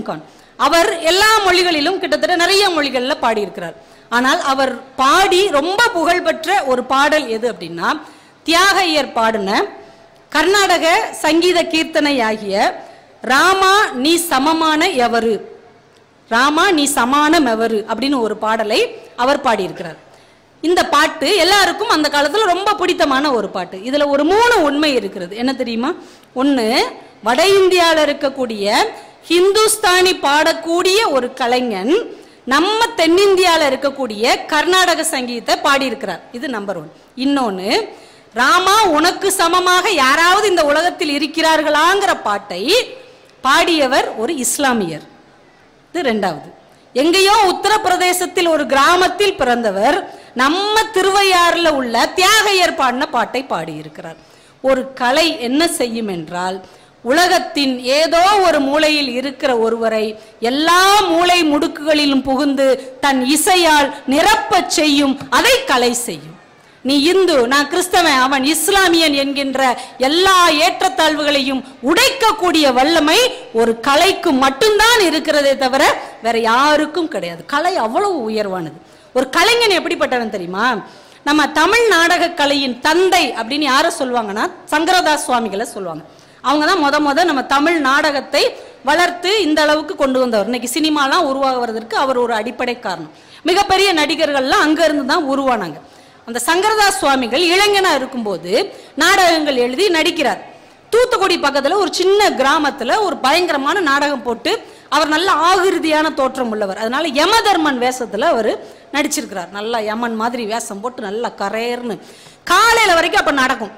கான். அவர் எல்லா மொழிகளிலும் கிட்டத்தட்ட நிறைய மொழிகள்ல பாடியிருக்கிறார். ஆனால் அவர் பாடி ரொம்ப புகழ்பெற்ற ஒரு பாடல் எது அப்படின்னா, தியாகையர் பாடின கர்நாடக சங்கீத கீர்த்தனை ஆகிய ராமா நீ சமமான எவரு, ராமா நீ சமானம் எவரு அப்படின்னு ஒரு பாடலை அவர் பாடியிருக்கிறார். இந்த பாட்டு எல்லாருக்கும் அந்த காலத்துல ரொம்ப பிடித்தமான ஒரு பாட்டு. இதுல ஒரு 3 உண்மை இருக்கிறது. என்ன தெரியுமா? ஒண்ணு, வட இந்தியாவில் இருக்கக்கூடிய ஹிந்துஸ்தானி பாடக்கூடிய ஒரு கலைஞன் நம்ம தென்னிந்தியாவில் இருக்கக்கூடிய கர்நாடக சங்கீதத்தை பாடியிருக்கிறார். இது நம்பர் 1. இன்னொன்னு, ராமா உனக்கு சமமாக யாராவது இந்த உலகத்தில் இருக்கிறார்களாங்கிற பாட்டை பாடியவர் ஒரு இஸ்லாமியர். இது ரெண்டாவது. எங்கேயோ உத்தரப்பிரதேசத்தில் ஒரு கிராமத்தில் பிறந்தவர் நம்ம திருவையாறுல உள்ள தியாகையர் பாடின பாட்டை பாடியிருக்கிறார். ஒரு கலை என்ன செய்யும் என்றால், உலகத்தின் ஏதோ ஒரு மூலையில் இருக்கிற ஒருவரை எல்லா மூலை முடுக்குகளிலும் புகுந்து தன் இசையால் நிரப்பச் செய்யும். அதை கலை செய்யும். நீ இந்து, நான் கிறிஸ்தவன், அவன் இஸ்லாமியன் என்கின்ற எல்லா ஏற்றத்தாழ்வுகளையும் உடைக்கக்கூடிய வல்லமை ஒரு கலைக்கு மட்டும்தான் இருக்கிறதே தவிர வேற யாருக்கும் கிடையாது. கலை அவ்வளவு உயர்வானது. ஒரு கலைஞன் எப்படிப்பட்டவன் தெரியுமா? நம்ம தமிழ் நாடக கலையின் தந்தை அப்படின்னு யாரை சொல்லுவாங்கன்னா சங்கரதாஸ் சுவாமிகளை சொல்லுவாங்க. அவங்க தான் முத நம்ம தமிழ் நாடகத்தை வளர்த்து இந்த அளவுக்கு கொண்டு வந்தவர். இன்னைக்கு சினிமாலாம் உருவாகுவதற்கு அவர் ஒரு அடிப்படை காரணம். மிகப்பெரிய நடிகர்கள்லாம் அங்க இருந்து தான் உருவானாங்க. அந்த சங்கரதாஸ் சுவாமிகள் இளைஞனா இருக்கும்போது நாடகங்கள் எழுதி நடிக்கிறார். தூத்துக்குடி பக்கத்துல ஒரு சின்ன கிராமத்துல ஒரு பயங்கரமான நாடகம் போட்டு அவர் நல்ல ஆகிருதியான தோற்றம் உள்ளவர். அதனால யமதர்மன் வேஷத்துல அவர் நடிச்சிருக்கிறார். நல்லா யமன் மாதிரி வேஷம் போட்டு நல்லா கரேர்னு காலையில வரைக்கும் அப்ப நடக்கும்.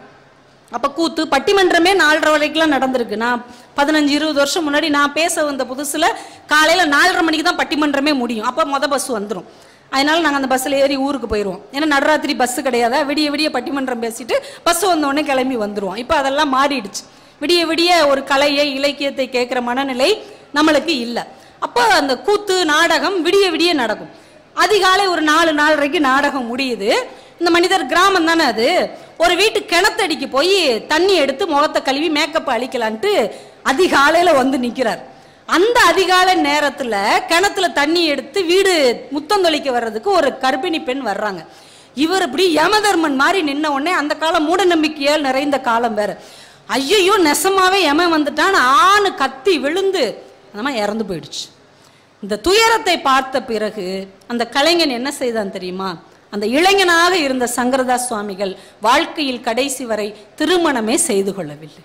அப்ப கூத்து பட்டிமன்றமே 4:30 வரைக்கும் நடந்திருக்கு. நான் 15-20 வருஷம் முன்னாடி நான் பேச வந்த புதுசுல காலையில 4:30 மணிக்கு தான் பட்டிமன்றமே முடியும். அப்ப பஸ் வந்துடும். அதனால நாங்கள் அந்த பஸ்ஸில் ஏறி ஊருக்கு போயிடுவோம். ஏன்னா நடுராத்திரி பஸ்ஸு கிடையாதா, விடிய விடிய பட்டிமன்றம் பேசிட்டு பஸ் வந்தோடனே கிளம்பி வந்துடுவோம். இப்போ அதெல்லாம் மாறிடுச்சு. விடிய விடிய ஒரு கலையை இலக்கியத்தை கேட்குற மனநிலை நம்மளுக்கு இல்லை. அப்போ அந்த கூத்து நாடகம் விடிய விடிய நடக்கும். அதிகாலை ஒரு 4-4:30 நாடகம் முடியுது. இந்த மனிதர் கிராமம் தானே, அது ஒரு வீட்டு கிணத்தடிக்கு போய் தண்ணி எடுத்து முகத்தை கழுவி மேக்கப் அழிக்கலான்ட்டு அதிகாலையில் வந்து நிற்கிறார். அந்த அதிகாலை நேரத்துல கிணத்துல தண்ணி எடுத்து வீடு முத்தந்தொழிக்க வர்றதுக்கு ஒரு கர்ப்பிணி பெண் வர்றாங்க. இவர் இப்படி யமதர்மன் மாதிரி நின்ன உடனே, அந்த காலம் மூட நம்பிக்கையால் நிறைந்த காலம் வேற, ஐயோ நெசமாவே யம வந்துட்டான் ஆணு கத்தி விழுந்து அந்த மாதிரி இறந்து போயிடுச்சு. இந்த துயரத்தை பார்த்த பிறகு அந்த கலைஞன் என்ன செய்தான் தெரியுமா? அந்த இளைஞனாக இருந்த சங்கரதாஸ் சுவாமிகள் வாழ்க்கையில் கடைசி வரை திருமணமே செய்து கொள்ளவில்லை.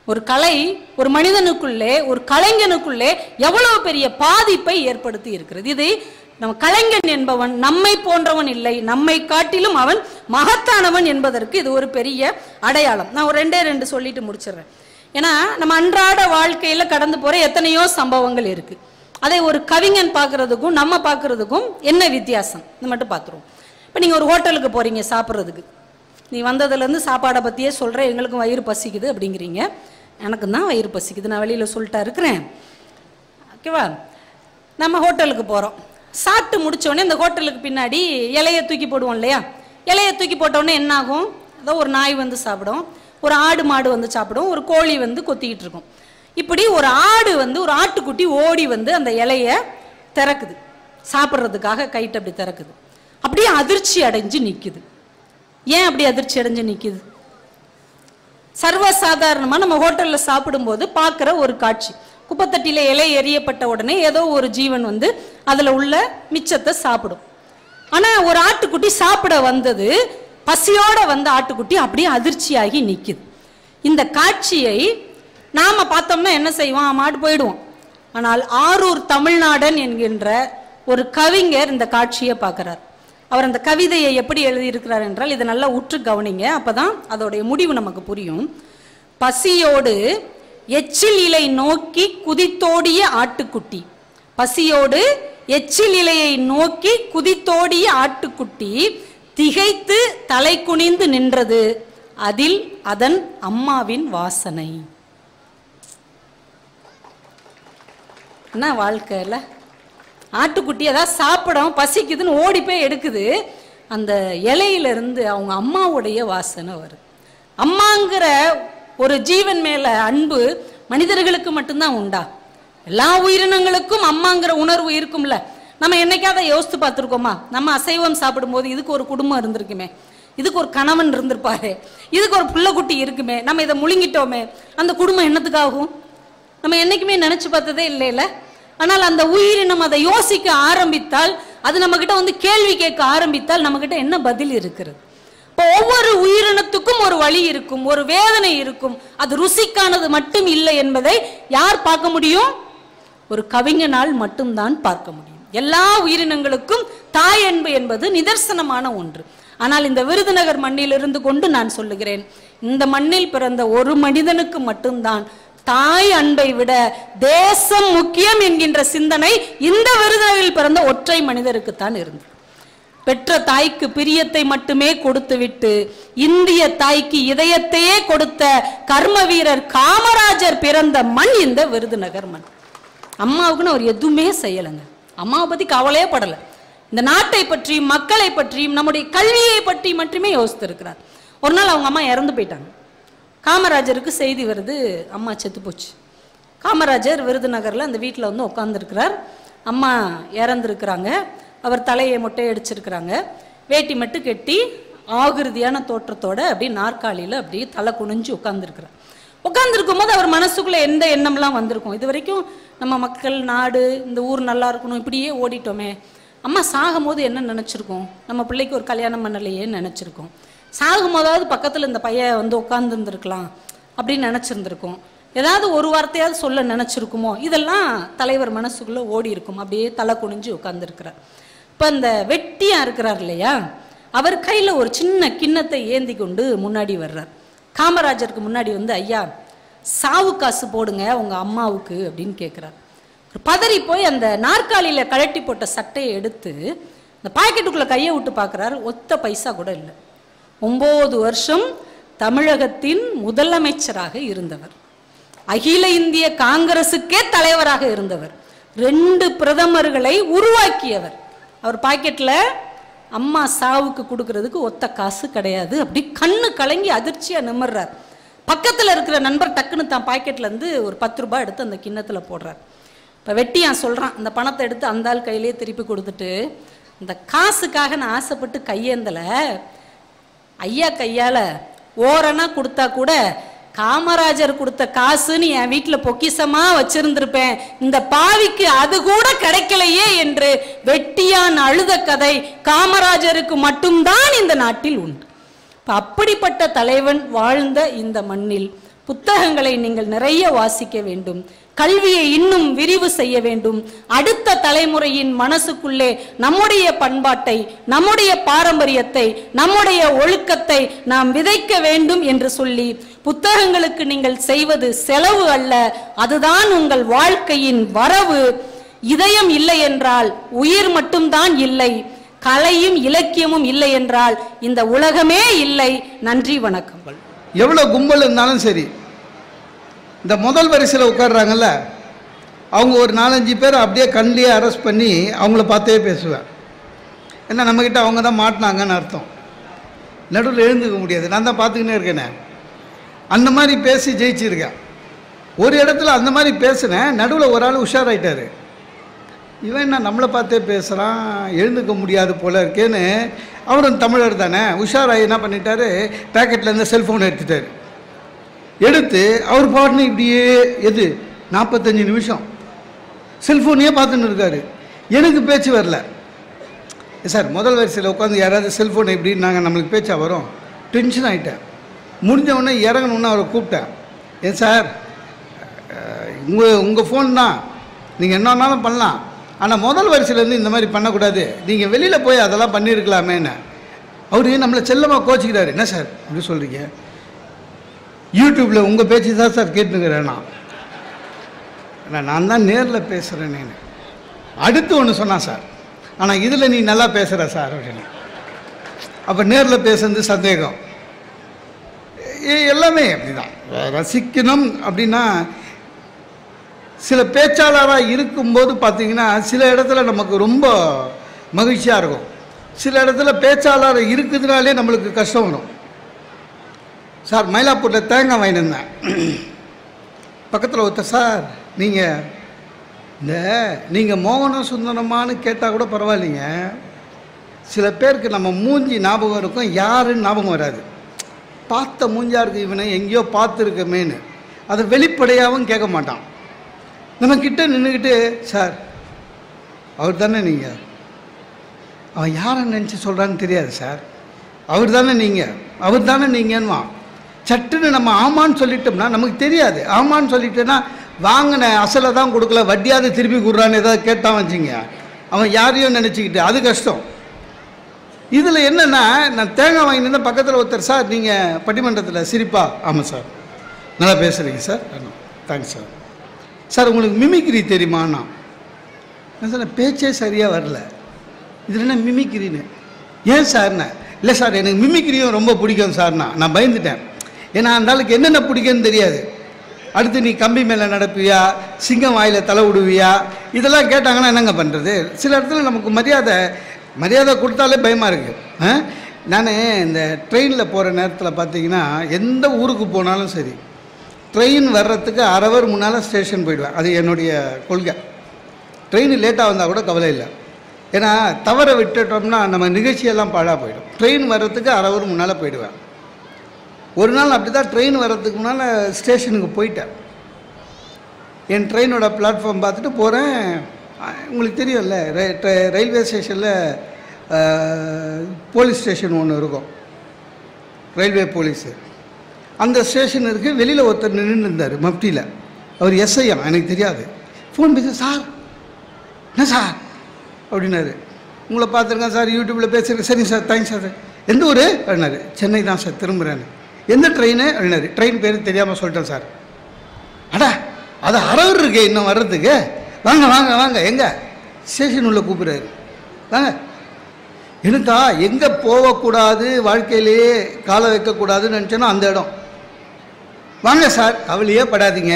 ஒரு கலை ஒரு மனிதனுக்குள்ளே, ஒரு கலைஞனுக்குள்ளே எவ்வளவு பெரிய பாதிப்பை ஏற்படுத்தி இருக்கிறது. இது நம்ம கலைஞன் என்பவன் நம்மை போன்றவன் இல்லை, நம்மை காட்டிலும் அவன் மகத்தானவன் என்பதற்கு இது ஒரு பெரிய அடையாளம். நான் ஒரு 2 சொல்லிட்டு முடிச்சிடுறேன். ஏன்னா நம்ம அன்றாட வாழ்க்கையில கடந்து போற எத்தனையோ சம்பவங்கள் இருக்கு. அதை ஒரு கவிஞன் பார்க்கறதுக்கும் நம்ம பார்க்கறதுக்கும் என்ன வித்தியாசம் இது மட்டும் பார்த்துருவோம். இப்போ நீங்க ஒரு ஹோட்டலுக்கு போறீங்க சாப்பிட்றதுக்கு. நீ வந்ததுலேருந்து சாப்பாடை பற்றியே சொல்கிறேன், எங்களுக்கும் வயிறு பசிக்குது அப்படிங்கிறீங்க. எனக்கு தான் வயிறு பசிக்குது, நான் வெளியில் சொல்லிட்டா இருக்கிறேன். ஓகேவா? நம்ம ஹோட்டலுக்கு போகிறோம். சாப்பிட்டு முடித்தோடனே இந்த ஹோட்டலுக்கு பின்னாடி இலையை தூக்கி போடுவோம் இல்லையா? இலையை தூக்கி போட்டோடனே என்ன ஆகும்? ஏதோ ஒரு நாய் வந்து சாப்பிடும், ஒரு ஆடு மாடு வந்து சாப்பிடும், ஒரு கோழி வந்து கொத்திக்கிட்டு இருக்கும். இப்படி ஒரு ஆடு வந்து ஒரு ஆட்டுக்குட்டி ஓடி வந்து அந்த இலையை திறக்குது, சாப்பிட்றதுக்காக கைட்டு அப்படி திறக்குது. அப்படியே அதிர்ச்சி அடைஞ்சு நிற்குது. ஏன் அப்படி அதிர்ச்சி அடைஞ்சு நிற்குது? சர்வசாதாரணமாக நம்ம ஹோட்டலில் சாப்பிடும்போது பார்க்குற ஒரு காட்சி. குப்பைத்தட்டியில் இலை எரியப்பட்ட உடனே ஏதோ ஒரு ஜீவன் வந்து அதில் உள்ள மிச்சத்தை சாப்பிடும். ஆனால் ஒரு ஆட்டுக்குட்டி சாப்பிட வந்தது, பசியோட வந்த ஆட்டுக்குட்டி அப்படியே அதிர்ச்சியாகி நிற்குது. இந்த காட்சியை நாம் பார்த்தோம்னா என்ன செய்வோம்? மாட்டு போயிடுவோம். ஆனால் ஆரூர் தமிழ்நாடன் என்கின்ற ஒரு கவிஞர் இந்த காட்சியை பார்க்குறார். அவர் அந்த கவிதையை எப்படி எழுதியிருக்கிறார் என்றால், இதை நல்லா உற்று கவனிங்க, அப்பதான் அதோடைய முடிவு நமக்கு புரியும். பசியோடு எச்சில் இலை நோக்கி குதித்தோடிய ஆட்டுக்குட்டி, பசியோடு எச்சில் இலையை நோக்கி குதித்தோடிய ஆட்டுக்குட்டி திகைத்து தலை குனிந்து நின்றது, அதில் அதன் அம்மாவின் வாசனை. என்ன வாழ்க்கையில் ஆட்டுக்குட்டி அதாவது சாப்பிடும் பசிக்குதுன்னு ஓடி போய் எடுக்குது, அந்த இலையிலிருந்து அவங்க அம்மாவுடைய வாசனை வருது. அம்மாங்கிற ஒரு ஜீவன் மேல அன்பு மனிதர்களுக்கு மட்டும்தான் உண்டா? எல்லா உயிரினங்களுக்கும் அம்மாங்கிற உணர்வு இருக்கும்ல. நம்ம என்னைக்காவது யோசித்து பார்த்துருக்கோமா? நம்ம அசைவம் சாப்பிடும்போது இதுக்கு ஒரு குடும்பம் இருந்திருக்குமே, இதுக்கு ஒரு கணவன் இருந்திருப்பாரு, இதுக்கு ஒரு பிள்ளைக்குட்டி இருக்குமே, நம்ம இதை முழுங்கிட்டோமே, அந்த குடும்பம் என்னத்துக்காகும்? நம்ம என்னைக்குமே நினைச்சு பார்த்ததே இல்லைல்ல. ஆனால் அந்த உயிரினம் அதை யோசிக்க ஆரம்பித்தால், அது நம்ம கிட்ட வந்து கேள்வி கேட்க ஆரம்பித்தால் நம்ம கிட்ட என்ன பதில் இருக்கிறது? இப்போ ஒவ்வொரு உயிரினத்துக்கும் ஒரு வழி இருக்கும், ஒரு வேதனை இருக்கும். அது ருசிக்கானது மட்டும் இல்லை என்பதை யார் பார்க்க முடியும்? ஒரு கவிஞனால் மட்டும்தான் பார்க்க முடியும். எல்லா உயிரினங்களுக்கும் தாய் அன்பு என்பது நிதர்சனமான ஒன்று. ஆனால் இந்த விருதுநகர் மண்ணில் இருந்து கொண்டு நான் சொல்லுகிறேன், இந்த மண்ணில் பிறந்த ஒரு மனிதனுக்கு மட்டும்தான் தாய் அன்பை விட தேசம் முக்கியம் என்கின்ற சிந்தனை இந்த விருதுநகரில் பிறந்த ஒற்றை மனிதருக்குத்தான் இருந்தது. பெற்ற தாய்க்கு பிரியத்தை மட்டுமே கொடுத்துவிட்டு இந்திய தாய்க்கு இதயத்தையே கொடுத்த கர்ம வீரர் காமராஜர் பிறந்த மண் இந்த விருதுநகர் மண். அம்மாவுக்குன்னு அவர் எதுவுமே செய்யலைங்க. அம்மாவை பத்தி கவலையே படலை. இந்த நாட்டை பற்றியும் மக்களை பற்றியும் நம்முடைய கல்வியை பற்றி மட்டுமே யோசித்திருக்கிறார். ஒரு நாள் அவங்க அம்மா இறந்து போயிட்டாங்க. காமராஜருக்கு செய்தி வருது, அம்மா செத்து போச்சு. காமராஜர் விருதுநகரில் அந்த வீட்டில் வந்து உட்காந்துருக்கிறார். அம்மா இறந்துருக்கிறாங்க. அவர் தலையை மொட்டை அடிச்சிருக்கிறாங்க. வேட்டி மட்டும் கட்டி ஆகிருதியான தோற்றத்தோட அப்படி நாற்காலியில் அப்படி தலை குனிஞ்சு உட்காந்துருக்கிறார். உட்காந்துருக்கும் போது அவர் மனசுக்குள்ளே எந்த எண்ணம்லாம் வந்திருக்கும்? இது வரைக்கும் நம்ம மக்கள், நாடு, இந்த ஊர் நல்லா இருக்கணும் இப்படியே ஓடிட்டோமே, அம்மா சாகும் போது என்ன நினச்சிருக்கோம்? நம்ம பிள்ளைக்கு ஒரு கல்யாணம் பண்ணலையேன்னு நினச்சிருக்கோம். சாகும் போதாவது பக்கத்தில் இந்த பையன் வந்து உட்காந்துருந்துருக்கலாம் அப்படின்னு நினச்சிருந்துருக்கோம். ஏதாவது ஒரு வார்த்தையாவது சொல்ல நினச்சிருக்குமோ? இதெல்லாம் தலைவர் மனசுக்குள்ளே ஓடி இருக்கும். அப்படியே தலை குனிஞ்சு உட்காந்துருக்கிறார். இப்போ அந்த வெட்டியா இருக்கிறார் இல்லையா, அவர் கையில் ஒரு சின்ன கிண்ணத்தை ஏந்தி கொண்டு முன்னாடி வர்றார். காமராஜருக்கு முன்னாடி வந்து, ஐயா சாவு காசு போடுங்க உங்கள் அம்மாவுக்கு அப்படின்னு கேட்குறார். பதறி போய் அந்த நாற்காலியில் கழட்டி போட்ட சட்டையை எடுத்து அந்த பாக்கெட்டுக்குள்ளே கையை விட்டு பார்க்குறாரு. ஒத்த பைசா கூட இல்லை. 9 வருஷம் தமிழகத்தின் முதலமைச்சராக இருந்தவர், அகில இந்திய காங்கிரசுக்கே தலைவராக இருந்தவர், 2 பிரதமர்களை உருவாக்கியவர். அவர் பாக்கெட்டில் அம்மா சாவுக்கு கொடுக்கறதுக்கு ஒத்த காசு கிடையாது. அப்படி கண்ணு கலங்கி அதிர்ச்சியாக நிமிர்றார். பக்கத்தில் இருக்கிற நண்பர் டக்குன்னு தான் பாக்கெட்ல இருந்து ஒரு 10 ரூபாய் எடுத்து அந்த கிண்ணத்தில் போடுறார். இப்போ வெட்டியான் சொல்கிறான், அந்த பணத்தை எடுத்து அந்த ஆள் கையிலேயே திருப்பி கொடுத்துட்டு, இந்த காசுக்காக நான் ஆசைப்பட்டு கையேந்தலை, ஐயா கையால் ஓரணா கொடுத்தா கூட காமராஜர் கொடுத்த காசுன்னு என் வீட்டில் பொக்கிசமாக வச்சிருந்திருப்பேன், இந்த பாவிக்கு அது கூட கிடைக்கலையே என்று வெட்டியான் அழுத கதை காமராஜருக்கு மட்டும்தான் இந்த நாட்டில் உண்டு. அப்படிப்பட்ட தலைவன் வாழ்ந்த இந்த மண்ணில் புத்தகங்களை நீங்கள் நிறைய வாசிக்க வேண்டும், கல்வியை இன்னும் விரிவு செய்ய வேண்டும். அடுத்த தலைமுறையின் மனசுக்குள்ளே நம்முடைய பண்பாட்டை, நம்முடைய பாரம்பரியத்தை, நம்முடைய ஒழுக்கத்தை நாம் விதைக்க வேண்டும் என்று சொல்லி, புத்தகங்களுக்கு நீங்கள் செய்வது செலவு அல்ல, அதுதான் உங்கள் வாழ்க்கையின் வரவு. இதயம் இல்லை என்றால் உயிர் மட்டும்தான் இல்லை, கலையும் இலக்கியமும் இல்லை என்றால் இந்த உலகமே இல்லை. நன்றி, வணக்கம். எவ்வளோ கும்பல் இருந்தாலும் சரி, இந்த முதல் வரிசையில் உட்காடுறாங்கல்ல, அவங்க ஒரு 4-5 பேர் அப்படியே கண்ணிலேயே அரெஸ்ட் பண்ணி அவங்கள பார்த்தே பேசுவேன். ஏன்னா நம்மக்கிட்ட அவங்க தான் மாட்டினாங்கன்னு அர்த்தம். நடுவில் எழுந்துக்க முடியாது. நான் தான் பார்த்துக்கினே இருக்கேனே, அந்த மாதிரி பேசி ஜெயிச்சிருக்கேன். ஒரு இடத்துல அந்த மாதிரி பேசுனேன், நடுவில் ஒரு ஆள் உஷாராயிட்டார். இவன் என்ன நம்மளை பார்த்தே பேசுகிறான், எழுந்துக்க முடியாது போல இருக்கேன்னு. அவரும் தமிழர் தானே, உஷாராகி என்ன பண்ணிட்டாரு, பேக்கெட்லேருந்து செல்ஃபோனை எடுத்துட்டார். எடுத்து அவர் பாட்டுன்னு இப்படியே 45 நிமிஷம் செல்ஃபோனையே பார்த்துன்னு இருக்காரு. எனக்கு பேச்சு வரல. சார் முதல் வரிசையில் உட்காந்து யாராவது செல்ஃபோனை இப்படின்னு நாங்கள் நம்மளுக்கு பேச்சா வரும். டென்ஷன் ஆகிட்டேன். முடிஞ்சவொடனே இறங்கணுன்னு அவரை கூப்பிட்டேன். ஏன் சார், உங்கள் ஃபோன் தான், நீங்கள் என்னன்னாலும் பண்ணலாம், ஆனால் முதல் வரிசையிலேருந்து இந்த மாதிரி பண்ணக்கூடாது, நீங்கள் வெளியில் போய் அதெல்லாம் பண்ணியிருக்கலாமேன்னு. அவரு நம்மளை செல்லமாக கோச்சிக்கிறாரு. என்ன சார் அப்படி சொல்கிறீங்க, யூடியூப்பில் உங்கள் பேச்சு தான் சார் கேட்டுக்கிறேன். நான் தான் நேரில் பேசுகிறேன். அடுத்து ஒன்று சொன்னான் சார், ஆனால் இதில் நீ நல்லா பேசுகிற சார் அப்படின்னு. அப்போ நேரில் பேசுறது சந்தேகம். எல்லாமே அப்படிதான். ரசிக்கணும் அப்படின்னா, சில பேச்சாளராக இருக்கும்போது பார்த்தீங்கன்னா சில இடத்துல நமக்கு ரொம்ப மகிழ்ச்சியாக இருக்கும், சில இடத்துல பேச்சாளர் இருக்குதுனாலே நம்மளுக்கு கஷ்டம் வரும். சார் மயிலாப்பூரில் தேங்காய் வாங்கினேன். பக்கத்தில் ஒருத்தர், சார் நீங்கள் மோகன சுந்தரமானு கேட்டால் கூட பரவாயில்லைங்க, சில பேருக்கு நம்ம மூஞ்சி ஞாபகம் இருக்கும், யாருன்னு ஞாபகம் வராது. பார்த்த மூஞ்சா இருக்கு, இவனை எங்கேயோ பார்த்துருக்கமேன்னு. அதை வெளிப்படையாகவும் கேட்க மாட்டான். நம்ம கிட்ட நின்றுக்கிட்டு, சார் அவர் தானே நீங்கள், அவன் யாரை நினச்சி சொல்கிறான்னு தெரியாது சார், அவர் தானே நீங்கள், அவர் தானே நீங்கன்னுவான். சட்டுன்னு நம்ம ஆமான்னு சொல்லிட்டோம்னா நமக்கு தெரியாது. ஆமான்னு சொல்லிட்டேன்னா வாங்கின அசலை தான் கொடுக்கல, வட்டியாவது திருப்பி கொடுறான்னு ஏதாவது கேட்டான் வச்சுங்க, அவன் யாரையும் நினச்சிக்கிட்டு அது கஷ்டம். இதில் என்னென்னா, நான் தேங்காய் வாங்கினா பக்கத்தில் ஒருத்தர், சார் நீங்கள் பட்டிமன்றத்தில் சிரிப்பா? ஆமாம் சார். நல்லா பேசுகிறீங்க சார். Thanks sir. சார் உங்களுக்கு மிமிக்ரி தெரியுமாண்ணா? நான் சார் பேச்சே சரியாக வரல, இதில் என்ன மிமிக்ரின்னு? ஏன் சார்ண்ணா? இல்லை சார் எனக்கு மிமிக்ரியும் ரொம்ப பிடிக்கும் சார்ண்ணா. நான் பயந்துட்டேன், ஏன்னா அந்த ஆளுக்கு என்னென்ன பிடிக்குன்னு தெரியாது. அடுத்து நீ கம்பி மேலே நடப்பியா, சிங்கம் வாயில் தலை விடுவியா, இதெல்லாம் கேட்டாங்கன்னா என்னங்க பண்ணுறது? சில இடத்துல நமக்கு மரியாதை கொடுத்தாலே பயமாக இருக்குது. நான் இந்த ட்ரெயினில் போகிற நேரத்தில் பார்த்தீங்கன்னா, எந்த ஊருக்கு போனாலும் சரி, ட்ரெயின் வர்றதுக்கு அரை ஹவர் முன்னால் ஸ்டேஷன் போயிடுவேன். அது என்னுடைய கொள்கை. ட்ரெயின் லேட்டாக வந்தால் கூட கவலை இல்லை, ஏன்னா தவற விட்டுட்டோம்னா நம்ம நிகழ்ச்சியெல்லாம் பாழாக போயிடும். ட்ரெயின் வர்றதுக்கு அரை ஹவர் முன்னால் போயிடுவேன். ஒரு நாள் அப்படி தான் ட்ரெயின் வர்றதுக்கு முன்னால் ஸ்டேஷனுக்கு போயிட்டேன். என் ட்ரெயினோட பிளாட்ஃபார்ம் பார்த்துட்டு போகிறேன். உங்களுக்கு தெரியும்ல, ரயில்வே ஸ்டேஷனில் போலீஸ் ஸ்டேஷன் ஒன்று இருக்கும், ரயில்வே போலீஸு. அந்த ஸ்டேஷன் இருக்குது. வெளியில் ஒருத்தர் நின்று இருந்தார் மப்டியில். அவர் எஸ்ஐயா, எனக்கு தெரியாது. ஃபோன் பேச, சார் என்ன சார் அப்படின்னாரு. உங்களை பார்த்துருக்கேன் சார், யூடியூப்பில் பேசுகிறேன். சரிங்க சார், தேங்க்ஸ் சார். எந்த ஊர் அப்படின்னாரு. சென்னை தான் சார், திரும்புகிறேன்னு. எந்த ட்ரெயின் அப்படின்னாரு. ட்ரெயின் பேர் தெரியாமல் சொல்லிட்டேன் சார். அடா அது அரவர் இருக்கே இன்னும் வர்றதுக்கு, வாங்க வாங்க வாங்க, எங்கே ஸ்டேஷன் உள்ள கூப்பிட்றாரு, வாங்க. எனக்கா எங்கே போகக்கூடாது, வாழ்க்கையிலேயே காலை வைக்கக்கூடாதுன்னு நினச்சேன்னா அந்த இடம். வாங்க சார், கவலையே படாதீங்க,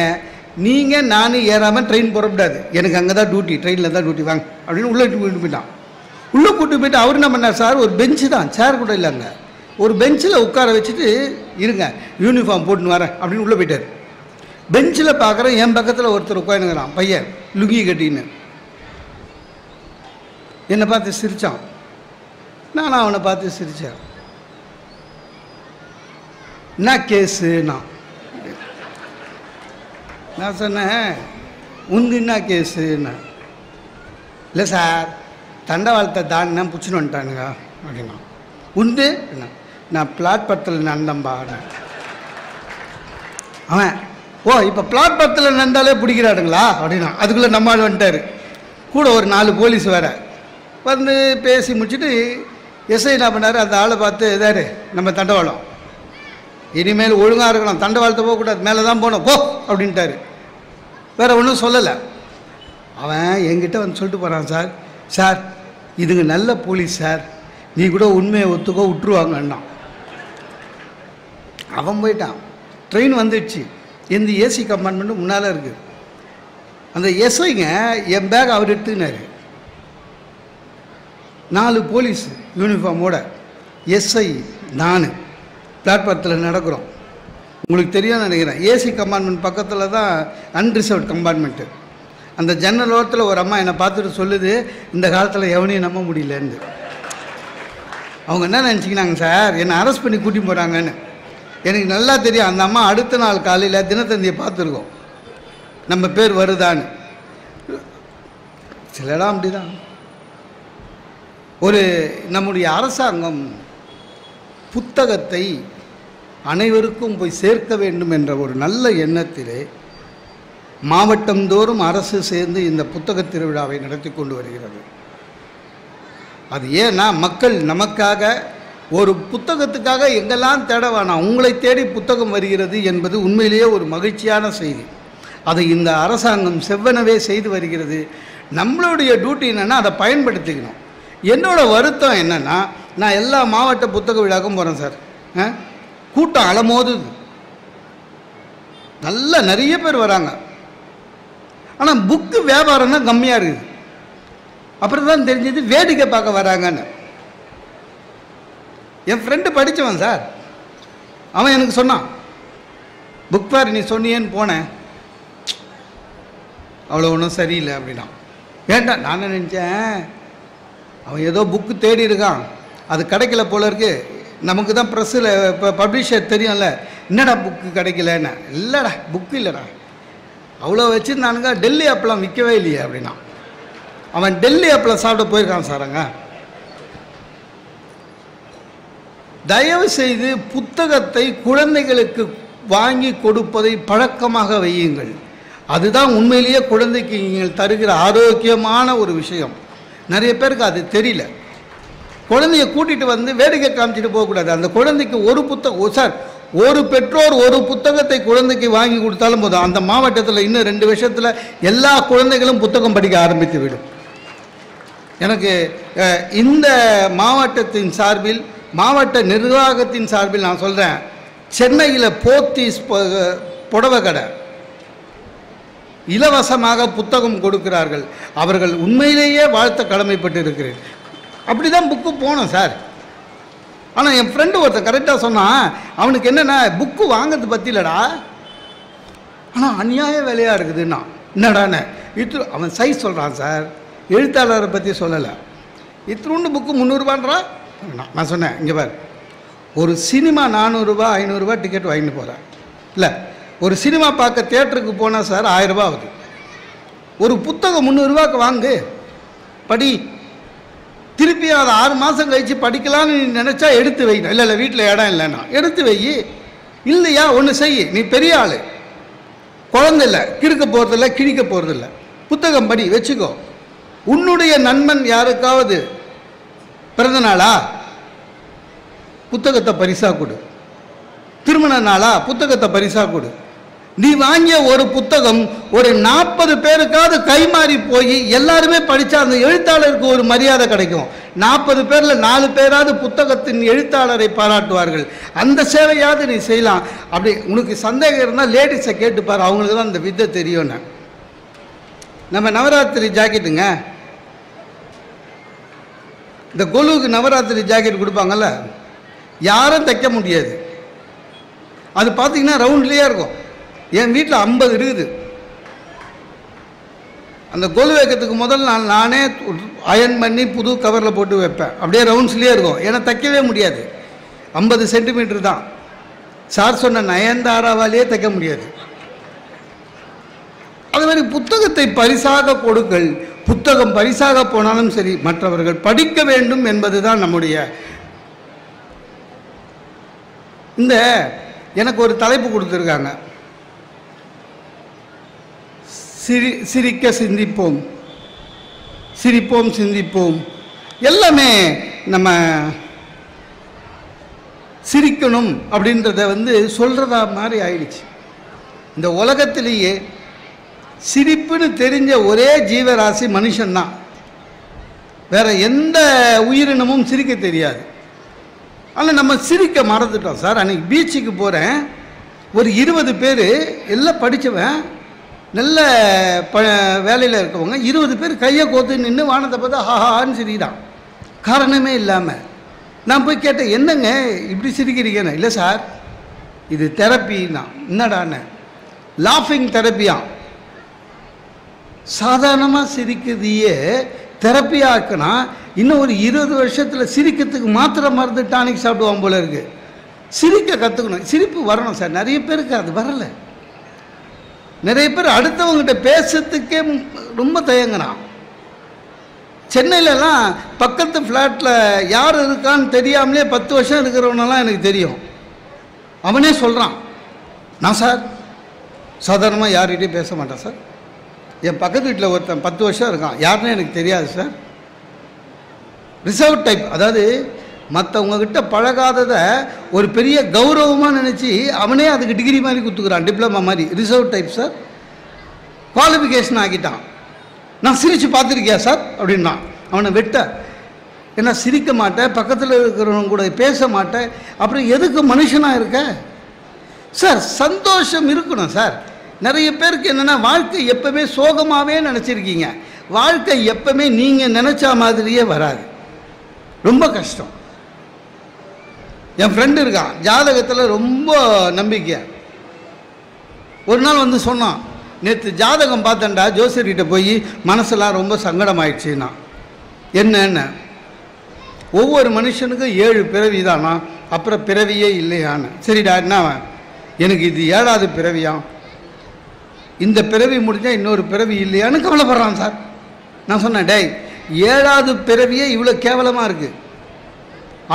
நீங்கள் நானும் ஏறாமல் ட்ரெயின் புறப்படாது, எனக்கு அங்கே தான் டியூட்டி, ட்ரெயினில் தான் டியூட்டி, வாங்க அப்படின்னு உள்ளே கூப்பிட்டு போயிட்டான். உள்ளே கூப்பிட்டு போயிட்டு அவர் என்ன பண்ணார் சார், ஒரு பெஞ்சு தான், சேர் கூட இல்லைங்க, ஒரு பெஞ்சில் உட்கார வச்சுட்டு, இருங்க யூனிஃபார்ம் போட்டுன்னு வரேன் அப்படின்னு உள்ளே போயிட்டார். பெஞ்சில் பார்க்குறேன், என் பக்கத்தில் ஒருத்தர் உட்காந்துக்கிறான் பையன், லுங்கி கட்டின்னு. என்னை பார்த்து சிரித்தான், நானும் அவனை பார்த்து சிரித்தேன். என்ன கேஸுண்ணா? நான் சொன்னேன், உந்து என்ன கேஸுண்ணா? இல்லை சார், தண்டவாளத்தை தாண்டினா பிடிச்சின்னு வந்துட்டானுங்க அப்படின்னா. உண்டு என்ன? நான் பிளாட்பாரத்தில் நடந்தம்பா. அவன், ஓ இப்போ பிளாட்பாரத்தில் நடந்தாலே பிடிக்கிறாடுங்களா அப்படின்னா. அதுக்குள்ளே நம்மால் வந்துட்டார், கூட ஒரு 4 போலீஸ் வேறு வந்து பேசி முடிச்சுட்டு எஸ்ஐ என்ன பண்ணார், அந்த ஆளை பார்த்து, இதாரு நம்ம தண்டவாளம், இனிமேல் ஒழுங்காக இருக்கணும், தண்டவாளத்தை போகக்கூடாது, மேலே தான் போகணும் போ அப்படின்ட்டாரு. வேறு ஒன்றும் சொல்லலை. அவன் என்கிட்ட வந்து சொல்லிட்டு போகிறான், சார் சார் இதுங்க நல்ல போலீஸ் சார், நீ கூட உண்மையை ஒத்துக்கோ விட்டுருவாங்கண்ணா. அவன் போயிட்டான். ட்ரெயின் வந்துடுச்சு, எந்த ஏசி கம்பார்ட்மெண்ட்டும் முன்னால் இருக்குது. அந்த எஸ்ஐங்க என் பேக் அவர் எடுத்துக்கினார். 4 போலீஸ் யூனிஃபார்மோட, எஸ்ஐ நான் பிளாட்பாரத்தில் நடக்கிறோம். உங்களுக்கு தெரியும் நினைக்கிறேன், ஏசி கம்பார்ட்மெண்ட் பக்கத்தில் தான் அன்ரிசர்வ்ட் கம்பார்ட்மெண்ட்டு. அந்த ஜன்னல் ஓரத்தில் ஒரு அம்மா என்னை பார்த்துட்டு சொல்லுது, இந்த காலத்தில் எவனையும் நம்ப முடியலன்னு. அவங்க என்ன நினச்சிக்கினாங்க சார், என்னை அரெஸ்ட் பண்ணி கூட்டின்னு போகிறாங்கன்னு. எனக்கு நல்லா தெரியும், அந்த அம்மா அடுத்த நாள் காலையில் தினத்தந்தியை பார்த்துருக்கோம், நம்ம பேர் வருதான்னு. சில இடம் அப்படி தான். ஒரு நம்முடைய அரசாங்கம் புத்தகத்தை அனைவருக்கும் போய் சேர்க்க வேண்டும் என்ற ஒரு நல்ல எண்ணத்திலே மாவட்டந்தோறும் அரசு சேர்ந்து இந்த புத்தக திருவிழாவை நடத்தி கொண்டு வருகிறது. அது ஏன்னா மக்கள் நமக்காக ஒரு புத்தகத்துக்காக எங்கெல்லாம் தேட வேணாம், உங்களை தேடி புத்தகம் வருகிறது என்பது உண்மையிலேயே ஒரு மகிழ்ச்சியான செய்தி. அதை இந்த அரசாங்கம் செவ்வனவே செய்து வருகிறது. நம்மளுடைய டியூட்டி என்னென்னா அதை பயன்படுத்திக்கணும். என்னோட வருத்தம் என்னென்னா, நான் எல்லா மாவட்ட புத்தக விழாக்கும் போகிறேன் சார், கூட்டம் அலமோதுது, நல்லா நிறைய பேர் வராங்க, ஆனால் புக்கு வியாபாரம் தான் கம்மியாக இருக்குது. அப்புறம் தான் தெரிஞ்சது வேடிக்கை பார்க்க வராங்கன்னு. என் ஃப்ரெண்டு படித்தவன் சார், அவன் எனக்கு சொன்னான், புக் ஃபேர் நீ சொன்னியேன்னு போனேன், அவ்வளோ ஒன்றும் சரியில்லை அப்படின்னா. வேண்டாம், நான் நினச்சேன் அவன் ஏதோ புக்கு தேடி இருக்கான், அது கிடைக்கல போல இருக்கு, நமக்கு தான் ப்ரெஸ்ஸில் இப்போ பப்ளிஷர் தெரியும்ல, என்னடா புக்கு கிடைக்கலன்னு. இல்லைடா புக்கு இல்லைடா, அவ்வளோ வச்சுருந்தானுங்க, டெல்லி அப்பெல்லாம் விற்கவே இல்லையே அப்படின்னா. அவன் டெல்லி அப்பெல்லாம் சாப்பிட போயிருக்கான் சாருங்க. தயவு செய்து புத்தகத்தை குழந்தைகளுக்கு வாங்கி கொடுப்பதை பழக்கமாக வையுங்கள். அதுதான் உண்மையிலேயே குழந்தைக்கு நீங்கள் தருகிற ஆரோக்கியமான ஒரு விஷயம். நிறைய பேருக்கு அது தெரியல. குழந்தைய கூட்டிகிட்டு வந்து வேடிக்கை காமிச்சிட்டு போகக்கூடாது. அந்த குழந்தைக்கு ஒரு புத்தகம் சார், ஒரு பெற்றோர் ஒரு புத்தகத்தை குழந்தைக்கு வாங்கி கொடுத்தாலும் போதும், அந்த மாவட்டத்தில் இன்னும் 2 வருஷத்தில் எல்லா குழந்தைகளும் புத்தகம் படிக்க ஆரம்பித்து விடும். எனக்கு இந்த மாவட்டத்தின் சார்பில், மாவட்ட நிர்வாகத்தின் சார்பில் நான் சொல்கிறேன், சென்னையில் போத்தீஸ் புடவை கடை இலவசமாக புத்தகம் கொடுக்கிறார்கள். அவர்கள் உண்மையிலேயே வாழ்த்த கடமைப்பட்டு இருக்கிறேன். அப்படி தான் புக்கு போனோம் சார். ஆனால் என் ஃப்ரெண்டு ஒருத்தன் கரெக்டாக சொன்னான், அவனுக்கு என்னென்னா புக்கு வாங்கிறது பற்றி இல்லைடா, ஆனால் அநியாய விலையாக இருக்குதுன்னா என்னடான்னு அவன் சைஸ் சொல்கிறான் சார், எழுத்தாளரை பற்றி சொல்லலை. இத்தினொன்று புக்கு 300 ரூபான்றா. நான் சொன்னேன், இங்கே பார், ஒரு சினிமா 400 ரூபா 500 ரூபா டிக்கெட் வாங்கிட்டு போகிறேன். இல்லை, ஒரு சினிமா பார்க்க தியேட்டருக்கு போனால் சார் 1000 ரூபா ஆகுது. ஒரு புத்தகம் 300 ரூபாய்க்கு வாங்கு, படி. திருப்பி அதை 6 மாதம் கழித்து படிக்கலான்னு நீ நினச்சா எடுத்து வைக்கணும். இல்லை வீட்டில் இடம் இல்லைன்னா எடுத்து வை. இல்லையா ஒன்று செய், நீ பெரிய ஆள், குழந்தை இல்லை, கிறுக்க போகிறதில்ல, கிழிக்க போகிறதில்ல, புத்தகம் படி, வச்சுக்கோ. உன்னுடைய நண்பன் யாருக்காவது பிறந்த நாளா, புத்தகத்தை பரிசாக கொடு. திருமண நாளா, புத்தகத்தை பரிசாக கொடு. நீ வாங்கிய ஒரு புத்தகம் ஒரு 40 பேருக்காவது கைமாறி போய் எல்லாருமே படித்தா அந்த எழுத்தாளருக்கு ஒரு மரியாதை கிடைக்கும். 40 பேரில் 4 பேராவது புத்தகத்தின் எழுத்தாளரை பாராட்டுவார்கள். அந்த சேவையாவது நீ செய்யலாம். அப்படி உனக்கு சந்தேகம் இருந்தால் லேடிஸை கேட்டுப்பார், அவங்களுக்கு தான் அந்த வித்தை தெரியும்னு. நம்ம நவராத்திரி ஜாக்கெட்டுங்க, இந்த கொலுவுக்கு நவராத்திரி ஜாக்கெட் கொடுப்பாங்கல்ல, யாரும் தைக்க முடியாது. அது பார்த்தீங்கன்னா ரவுண்ட்லேயே இருக்கும். என் வீட்டில் 50 இருக்குது. அந்த கொலு வைக்கிறதுக்கு முதல் நானே அயன் பண்ணி புது கவரில் போட்டு வைப்பேன். அப்படியே ரவுண்ட்ஸ்லேயே இருக்கும். ஏன்னா தைக்கவே முடியாது, 50 சென்டிமீட்டர் தான். சார் சொன்ன நயன்தாராவாலேயே தைக்க முடியாது. அது மாதிரி புத்தகத்தை பரிசாக கொடுங்கள். புத்தகம் பரிசாக போனாலும் சரி, மற்றவர்கள் படிக்க வேண்டும் என்பது தான் நம்முடைய. இந்த எனக்கு ஒரு தலைப்பு கொடுத்துருக்காங்க, சிரிக்க சிந்திப்போம், சிரிப்போம் சிந்திப்போம். எல்லாமே நம்ம சிரிக்கணும் அப்படின்றத சொல்கிறதா மாதிரி ஆயிடுச்சு. இந்த உலகத்திலேயே சிரிப்புன்னு தெரிஞ்ச ஒரே ஜீவராசி மனுஷன்தான். வேற எந்த உயிரினமும் சிரிக்க தெரியாது. ஆனால் நம்ம சிரிக்க மறந்துட்டோம் சார். அன்றைக்கி பீச்சுக்கு போகிறேன், ஒரு 20 பேர் எல்லாம் படித்தவன், நல்ல வேலையில் இருக்கவங்க 20 பேர் கையை கோத்து நின்று வானத்தை பார்த்தா ஹாஹான்னு சிரிக்கிறான், காரணமே இல்லாமல். நான் போய் கேட்டேன், என்னங்க இப்படி சிரிக்கிறீங்கன்னு. இல்லை சார், இது தெரப்பின்னா. என்னடான்னு, லாஃபிங் தெரப்பியா. சாதாரணமாக சிரிக்கிறதையே தெரப்பியாக்குனா இன்னும் ஒரு 20 வருஷத்தில் சிரிக்கிறதுக்கு மாத்திரை மருந்து டானிக் சாப்பிடுவான் போல இருக்கு. சிரிக்க கற்றுக்கணும், சிரிப்பு வரணும் சார். நிறைய பேருக்கு அது வரலை. நிறைய பேர் அடுத்தவங்ககிட்ட பேசுறதுக்கே ரொம்ப தயங்குறான். சென்னையிலலாம் பக்கத்து ஃப்ளாட்டில் யார் இருக்கான்னு தெரியாமலே 10 வருஷம் இருக்கிறவனெல்லாம் எனக்கு தெரியும். அவனே சொல்கிறான், நான் சார் சாதாரணமாக யார்கிட்டையும் பேச மாட்டேன் சார். என் பக்கத்து வீட்டில் ஒருத்தன் 10 வருஷம் இருக்கான், யாருன்னு எனக்கு தெரியாது சார். ரிசர்வ் டைப், அதாவது மற்றவங்கக்கிட்ட பழகாததை ஒரு பெரிய கௌரவமாக நினச்சி அவனே அதுக்கு டிகிரி மாதிரி கொடுத்துக்கிறான், டிப்ளமா மாதிரி. ரிசர்வ் டைப் சார், குவாலிஃபிகேஷன் ஆக்கிட்டான். நான் சிரித்து பார்த்துருக்கியா சார் அப்படின்னா அவனை வெட்ட. ஏன்னா சிரிக்க மாட்டேன், பக்கத்தில் இருக்கிறவங்க கூட பேச மாட்டேன், அப்புறம் எதுக்கு மனுஷனாக இருக்க சார்? சந்தோஷம் இருக்கணும் சார். நிறைய பேருக்கு என்னென்னா, வாழ்க்கை எப்பவுமே சோகமாகவே நினச்சிருக்கீங்க. வாழ்க்கை எப்பவுமே நீங்கள் நினச்ச மாதிரியே வராது, ரொம்ப கஷ்டம். என் ஃப்ரெண்டு இருக்கான், ஜாதகத்தில் ரொம்ப நம்பிக்கை. ஒரு நாள் சொன்னான், நேற்று ஜாதகம் பார்த்தேன்டா ஜோசியர்கிட்ட போய், மனசெல்லாம் ரொம்ப சங்கடமாயிடுச்சுன்னா. என்னென்ன, ஒவ்வொரு மனுஷனுக்கும் 7 பிறவி தானா, அப்புறம் பிறவியே இல்லையான்னு. சரிடா, என்ன எனக்கு இது 7வது பிறவியாம், இந்த பிறவி முடிஞ்சால் இன்னொரு பிறவி இல்லையான்னு கவலைப்படுறான் சார். நான் சொன்னேன், டேய் 7வது பிறவியே இவ்வளோ கேவலமாக இருக்குது,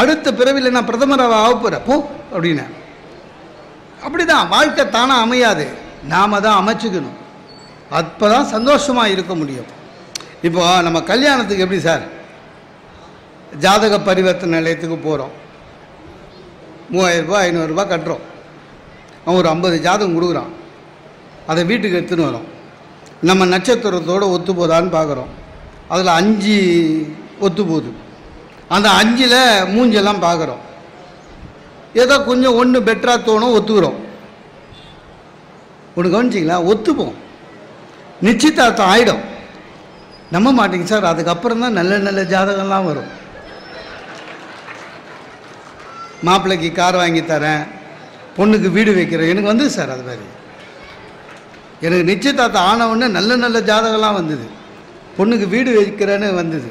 அடுத்த பிறவியில் நான் பிரதமராக ஆகப்போகிறேன் போ அப்படின்னு. அப்படி தான் வாழ்க்கை தானாக அமையாது, நாம் தான் அமைச்சுக்கணும். அப்போ தான் சந்தோஷமாக இருக்க முடியும். இப்போ நம்ம கல்யாணத்துக்கு எப்படி சார், ஜாதக பரிவர்த்தனை நிலையத்துக்கு போகிறோம். 3000 ரூபாய் 500 ரூபாய் கட்டுறோம். அவன் ஒரு 50 ஜாதகம் கொடுக்குறான். அதை வீட்டுக்கு எடுத்துன்னு வரோம். நம்ம நட்சத்திரத்தோடு ஒத்து போதான்னு பார்க்குறோம். அதில் 5 ஒத்து போகுது. அந்த 5ல் மூஞ்செல்லாம் பார்க்குறோம். ஏதோ கொஞ்சம் ஒன்று பெட்டராக தோணும், ஒத்துக்கிறோம். ஒன்று கவனிச்சிங்களா? ஒத்துப்போம், நிச்சயதார்த்தம் ஆகிடும். நம்ப மாட்டேங்க சார், அதுக்கப்புறம் தான் நல்ல நல்ல ஜாதகம்லாம் வரும். மாப்பிள்ளைக்கு கார் வாங்கி தரேன், பொண்ணுக்கு வீடு வைக்கிறேன். எனக்கு வந்தது சார் அது மாதிரி. எனக்கு நிச்சயதார்த்தம் ஆனவுடனே நல்ல நல்ல ஜாதகம்லாம் வந்தது. பொண்ணுக்கு வீடு வைக்கிறேன்னு வந்தது.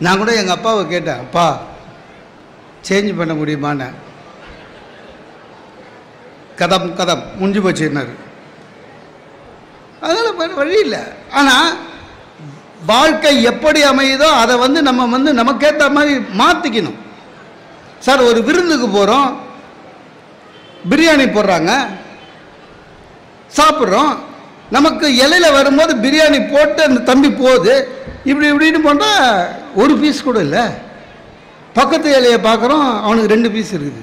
நான் கூட எங்கள் அப்பாவை கேட்டேன், அப்பா சேஞ்ச் பண்ண முடியுமான்னு. கதம் முடிஞ்சு போச்சுன்னாரு. அதனால் வழி இல்லை. ஆனால் வாழ்க்கை எப்படி அமையுதோ அதை நம்ம நமக்கேற்ற மாதிரி மாற்றிக்கணும். சார், ஒரு விருந்துக்கு போகிறோம், பிரியாணி போடுறாங்க, சாப்பிட்றோம். நமக்கு இலையில வரும்போது பிரியாணி போட்டு அந்த தம்பி போகுது, இப்படின்னு போனால் ஒரு பீஸ் கூட இல்லை. பக்கத்து இலையை பார்க்குறோம், அவனுக்கு 2 பீஸ் இருக்குது.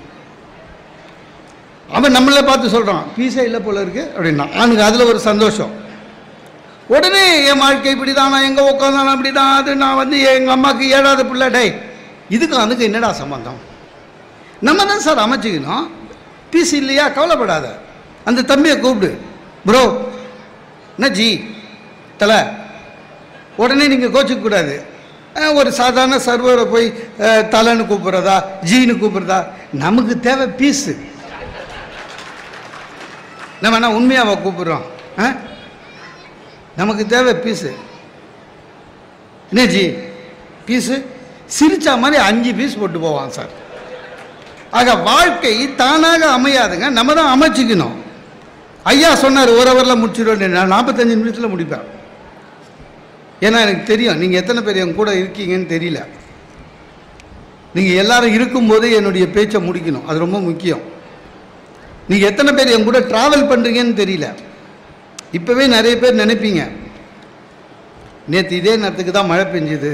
அவன் நம்மளை பார்த்து சொல்கிறான், பீஸே இல்லை போல இருக்கு அப்படின்னா. அவனுக்கு அதில் ஒரு சந்தோஷம். உடனே என் வாழ்க்கை இப்படி தான், நான் எங்கே உட்காந்தாலும் அப்படி தான், அது நான் எங்கள் அம்மாவுக்கு 7வது பிள்ளை. டே, அதுக்கு என்னடா சம்பந்தம்? நம்ம தான் சார் அமைச்சிக்கணும். பீஸ் இல்லையா, கவலைப்படாத. அந்த தம்பியை கூப்பிடு, ப்ரோ என்ன ஜி தலை. உடனே நீங்கள் கோச்சிக்கக்கூடாது. ஒரு சாதாரண சர்வரை போய் தலைன்னு கூப்பிட்றதா, ஜீன்னு கூப்பிட்றதா? நமக்கு தேவை பீஸு. நம்ம என்ன உண்மையாக கூப்பிட்றோம்? நமக்கு தேவை பீஸு. என்ன ஜி பீஸு? சிரிச்சா மாதிரி 5 பீஸ் போட்டு போவான் சார். ஆக வாழ்க்கை தானாக அமையாதுங்க, நம்ம தான் அமைச்சிக்கணும். ஐயா சொன்னார் 1 ஹவரில் முடிச்சிடுவேன். நான் 45 நிமிஷத்தில் முடிப்பேன். ஏன்னா எனக்கு தெரியும் நீங்கள் எத்தனை பேர் என் கூட இருக்கீங்கன்னு தெரியல. நீங்கள் எல்லாரும் இருக்கும்போது என்னுடைய பேச்சை முடிக்கணும், அது ரொம்ப முக்கியம். நீங்கள் எத்தனை பேர் என் கூட ட்ராவல் பண்ணுறீங்கன்னு தெரியல. இப்போவே நிறைய பேர் நினைப்பீங்க, நேற்று இதே நேரத்துக்கு தான் மழை பெஞ்சுது,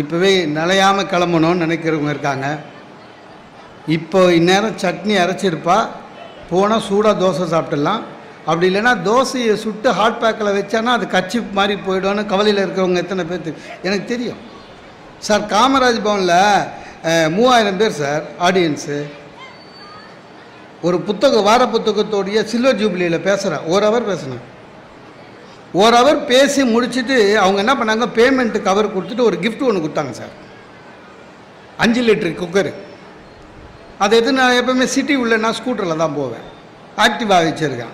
இப்போவே நனையாமல் கிளம்பணும்னு நினைக்கிறவங்க இருக்காங்க. இப்போ இந்நேரம் சட்னி அரைச்சிருப்பா, போனால் சூடாக தோசை சாப்பிட்டுடலாம். அப்படி இல்லைன்னா தோசையை சுட்டு ஹாட் பேக்கில் வச்சானா அது கச்சி மாதிரி போய்டும்னு கவலையில் இருக்கிறவங்க எத்தனை பேர்த்துக்கு எனக்கு தெரியும். சார், காமராஜ் பவனில் 3000 பேர் சார் ஆடியன்ஸு. ஒரு வார புத்தகத்தோடைய சில்வர் ஜூப்ளியில் பேசுகிறேன். 1 ஹவர் பேசினேன். 1 ஹவர் பேசி முடிச்சுட்டு அவங்க என்ன பண்ணாங்க, பேமெண்ட்டு கவர் கொடுத்துட்டு ஒரு கிஃப்ட் ஒன்று கொடுத்தாங்க சார். 5 litre cooker. அது எது, நான் எப்போவுமே சிட்டி உள்ள நான் ஸ்கூட்டரில் தான் போவேன், ஆக்டிவாக வச்சுருக்கேன்.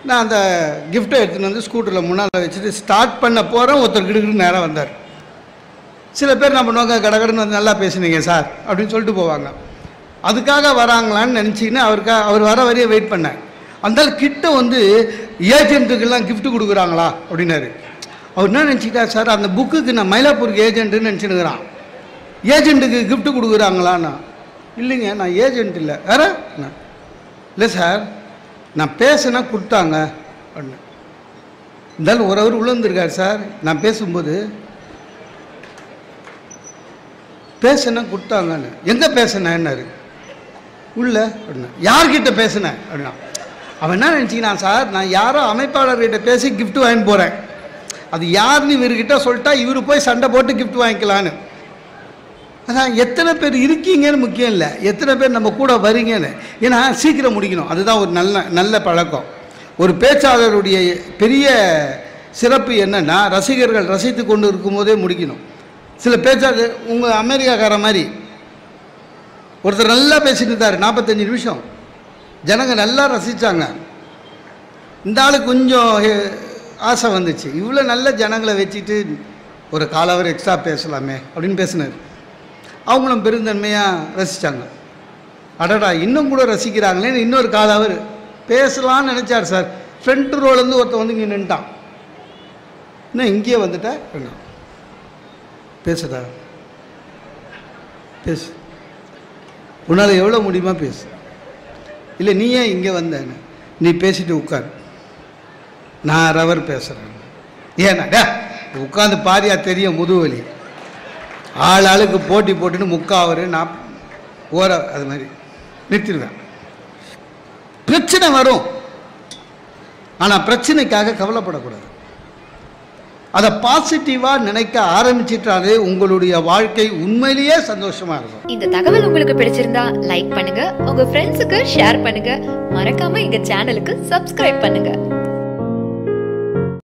நான் அந்த கிஃப்ட்டை எடுத்துகிட்டு வந்து ஸ்கூட்டரில் முன்னால் வச்சுட்டு ஸ்டார்ட் பண்ண போகிறேன். ஒருத்தர் கிடுக்கிட்டு நேராக வந்தார். சில பேர் என்ன பண்ணுவாங்க, கடகடன்னு வந்து நல்லா பேசுனீங்க சார் அப்படின்னு சொல்லிட்டு போவாங்க. அதுக்காக வராங்களான்னு நினச்சிக்கின்னு அவர் வர வரையே வெயிட் பண்ணேன். அந்த கிட்ட வந்து ஏஜென்ட்டுக்கெல்லாம் கிஃப்ட் கொடுக்குறாங்களா அப்படின்னாரு. அவர் என்ன நினச்சிக்கிட்டா, சார் அந்த புக்குக்கு நான் மயிலாப்பூருக்கு ஏஜென்ட்டுன்னு நினச்சினுக்கிறான். ஏஜென்ட்டுக்கு கிஃப்ட் கொடுக்குறாங்களான்னா, இல்லைங்க நான் ஏஜென்ட் இல்லை. வேற இல்லை சார், நான் பேசுனா கொடுத்தாங்க அப்படின்னு. இருந்தாலும் 1 ஹவர் உள்ளே சார். நான் பேசும்போது பேசுனா கொடுத்தாங்கன்னு. எங்கே பேசுனேன்னாரு. உள்ள அப்படின்னா. யார்கிட்ட பேசுனேன் அப்படின்னா. அவன் என்ன நினச்சிக்கினான், சார் நான் யாரோ அமைப்பாளர்கிட்ட பேசி கிஃப்ட் வாங்கிட்டு போகிறேன், அது யாருன்னு இவர்கிட்ட சொல்லிட்டா இவர் போய் சண்டை போட்டு கிஃப்ட் வாங்கிக்கலான்னு. அதான் எத்தனை பேர் இருக்கீங்கன்னு முக்கியம் இல்லை, எத்தனை பேர் நம்ம கூட வரீங்கன்னு. ஏன்னா சீக்கிரம் முடிக்கணும், அதுதான் ஒரு நல்ல பழக்கம். ஒரு பேச்சாளருடைய பெரிய சிறப்பு என்னென்னா, ரசிகர்கள் ரசித்து கொண்டு இருக்கும்போதே முடிக்கணும். சில பேச்சாளர் உங்கள் அமெரிக்காக்கார மாதிரி ஒருத்தர் நல்லா பேசிட்டு இருந்தார் 45 நிமிஷம், ஜனங்க நல்லா ரசித்தாங்க. இந்த ஆளு கொஞ்சம் ஆசை வந்துச்சு, இவ்வளோ நல்ல ஜனங்களை வச்சுட்டு ஒரு 1/4 ஹவர் எக்ஸ்ட்ரா பேசலாமே அப்படின்னு பேசினார். அவங்களும் பெருந்தன்மையாக ரசித்தாங்க. அடடா இன்னும் கூட ரசிக்கிறாங்களேன்னு இன்னொரு 1/4 ஹவர் பேசலான்னு நினச்சார் சார். ஃப்ரண்ட் ரோலேருந்து ஒருத்தன் வந்து இங்கே நின்ட்டான். இன்னும் இங்கேயே வந்துட்டேன் என்ன பேசுடா, பேசு, உன்னால் எவ்வளோ முடியுமா பேசு. இல்லை நீ ஏன் இங்கே வந்தேன்னு, நீ பேசிட்டு உட்கார், நான் 1/2 ஹவர் பேசுகிறேன். ஏன்னாடா உட்காந்து பாரியா தெரியும் முதுவலி. ஆளுக்கு போட்டி போட்டுன்னு 3/4 நான் அது மாதிரி நிறுத்திடுவேன். பிரச்சனை வரும், ஆனால் பிரச்சனைக்காக கவலைப்படக்கூடாது. அதை பாசிட்டிவாக நினைக்க ஆரம்பிச்சிட்டாலே உங்களுடைய வாழ்க்கை உண்மையிலேயே சந்தோஷமாக இருக்கும். இந்த தகவல் உங்களுக்கு பிடிச்சிருந்தா லைக் பண்ணுங்க, உங்க ஃப்ரெண்ட்ஸுக்கு ஷேர் பண்ணுங்க, மறக்காம எங்க சேனலுக்கு சப்ஸ்கிரைப் பண்ணுங்க.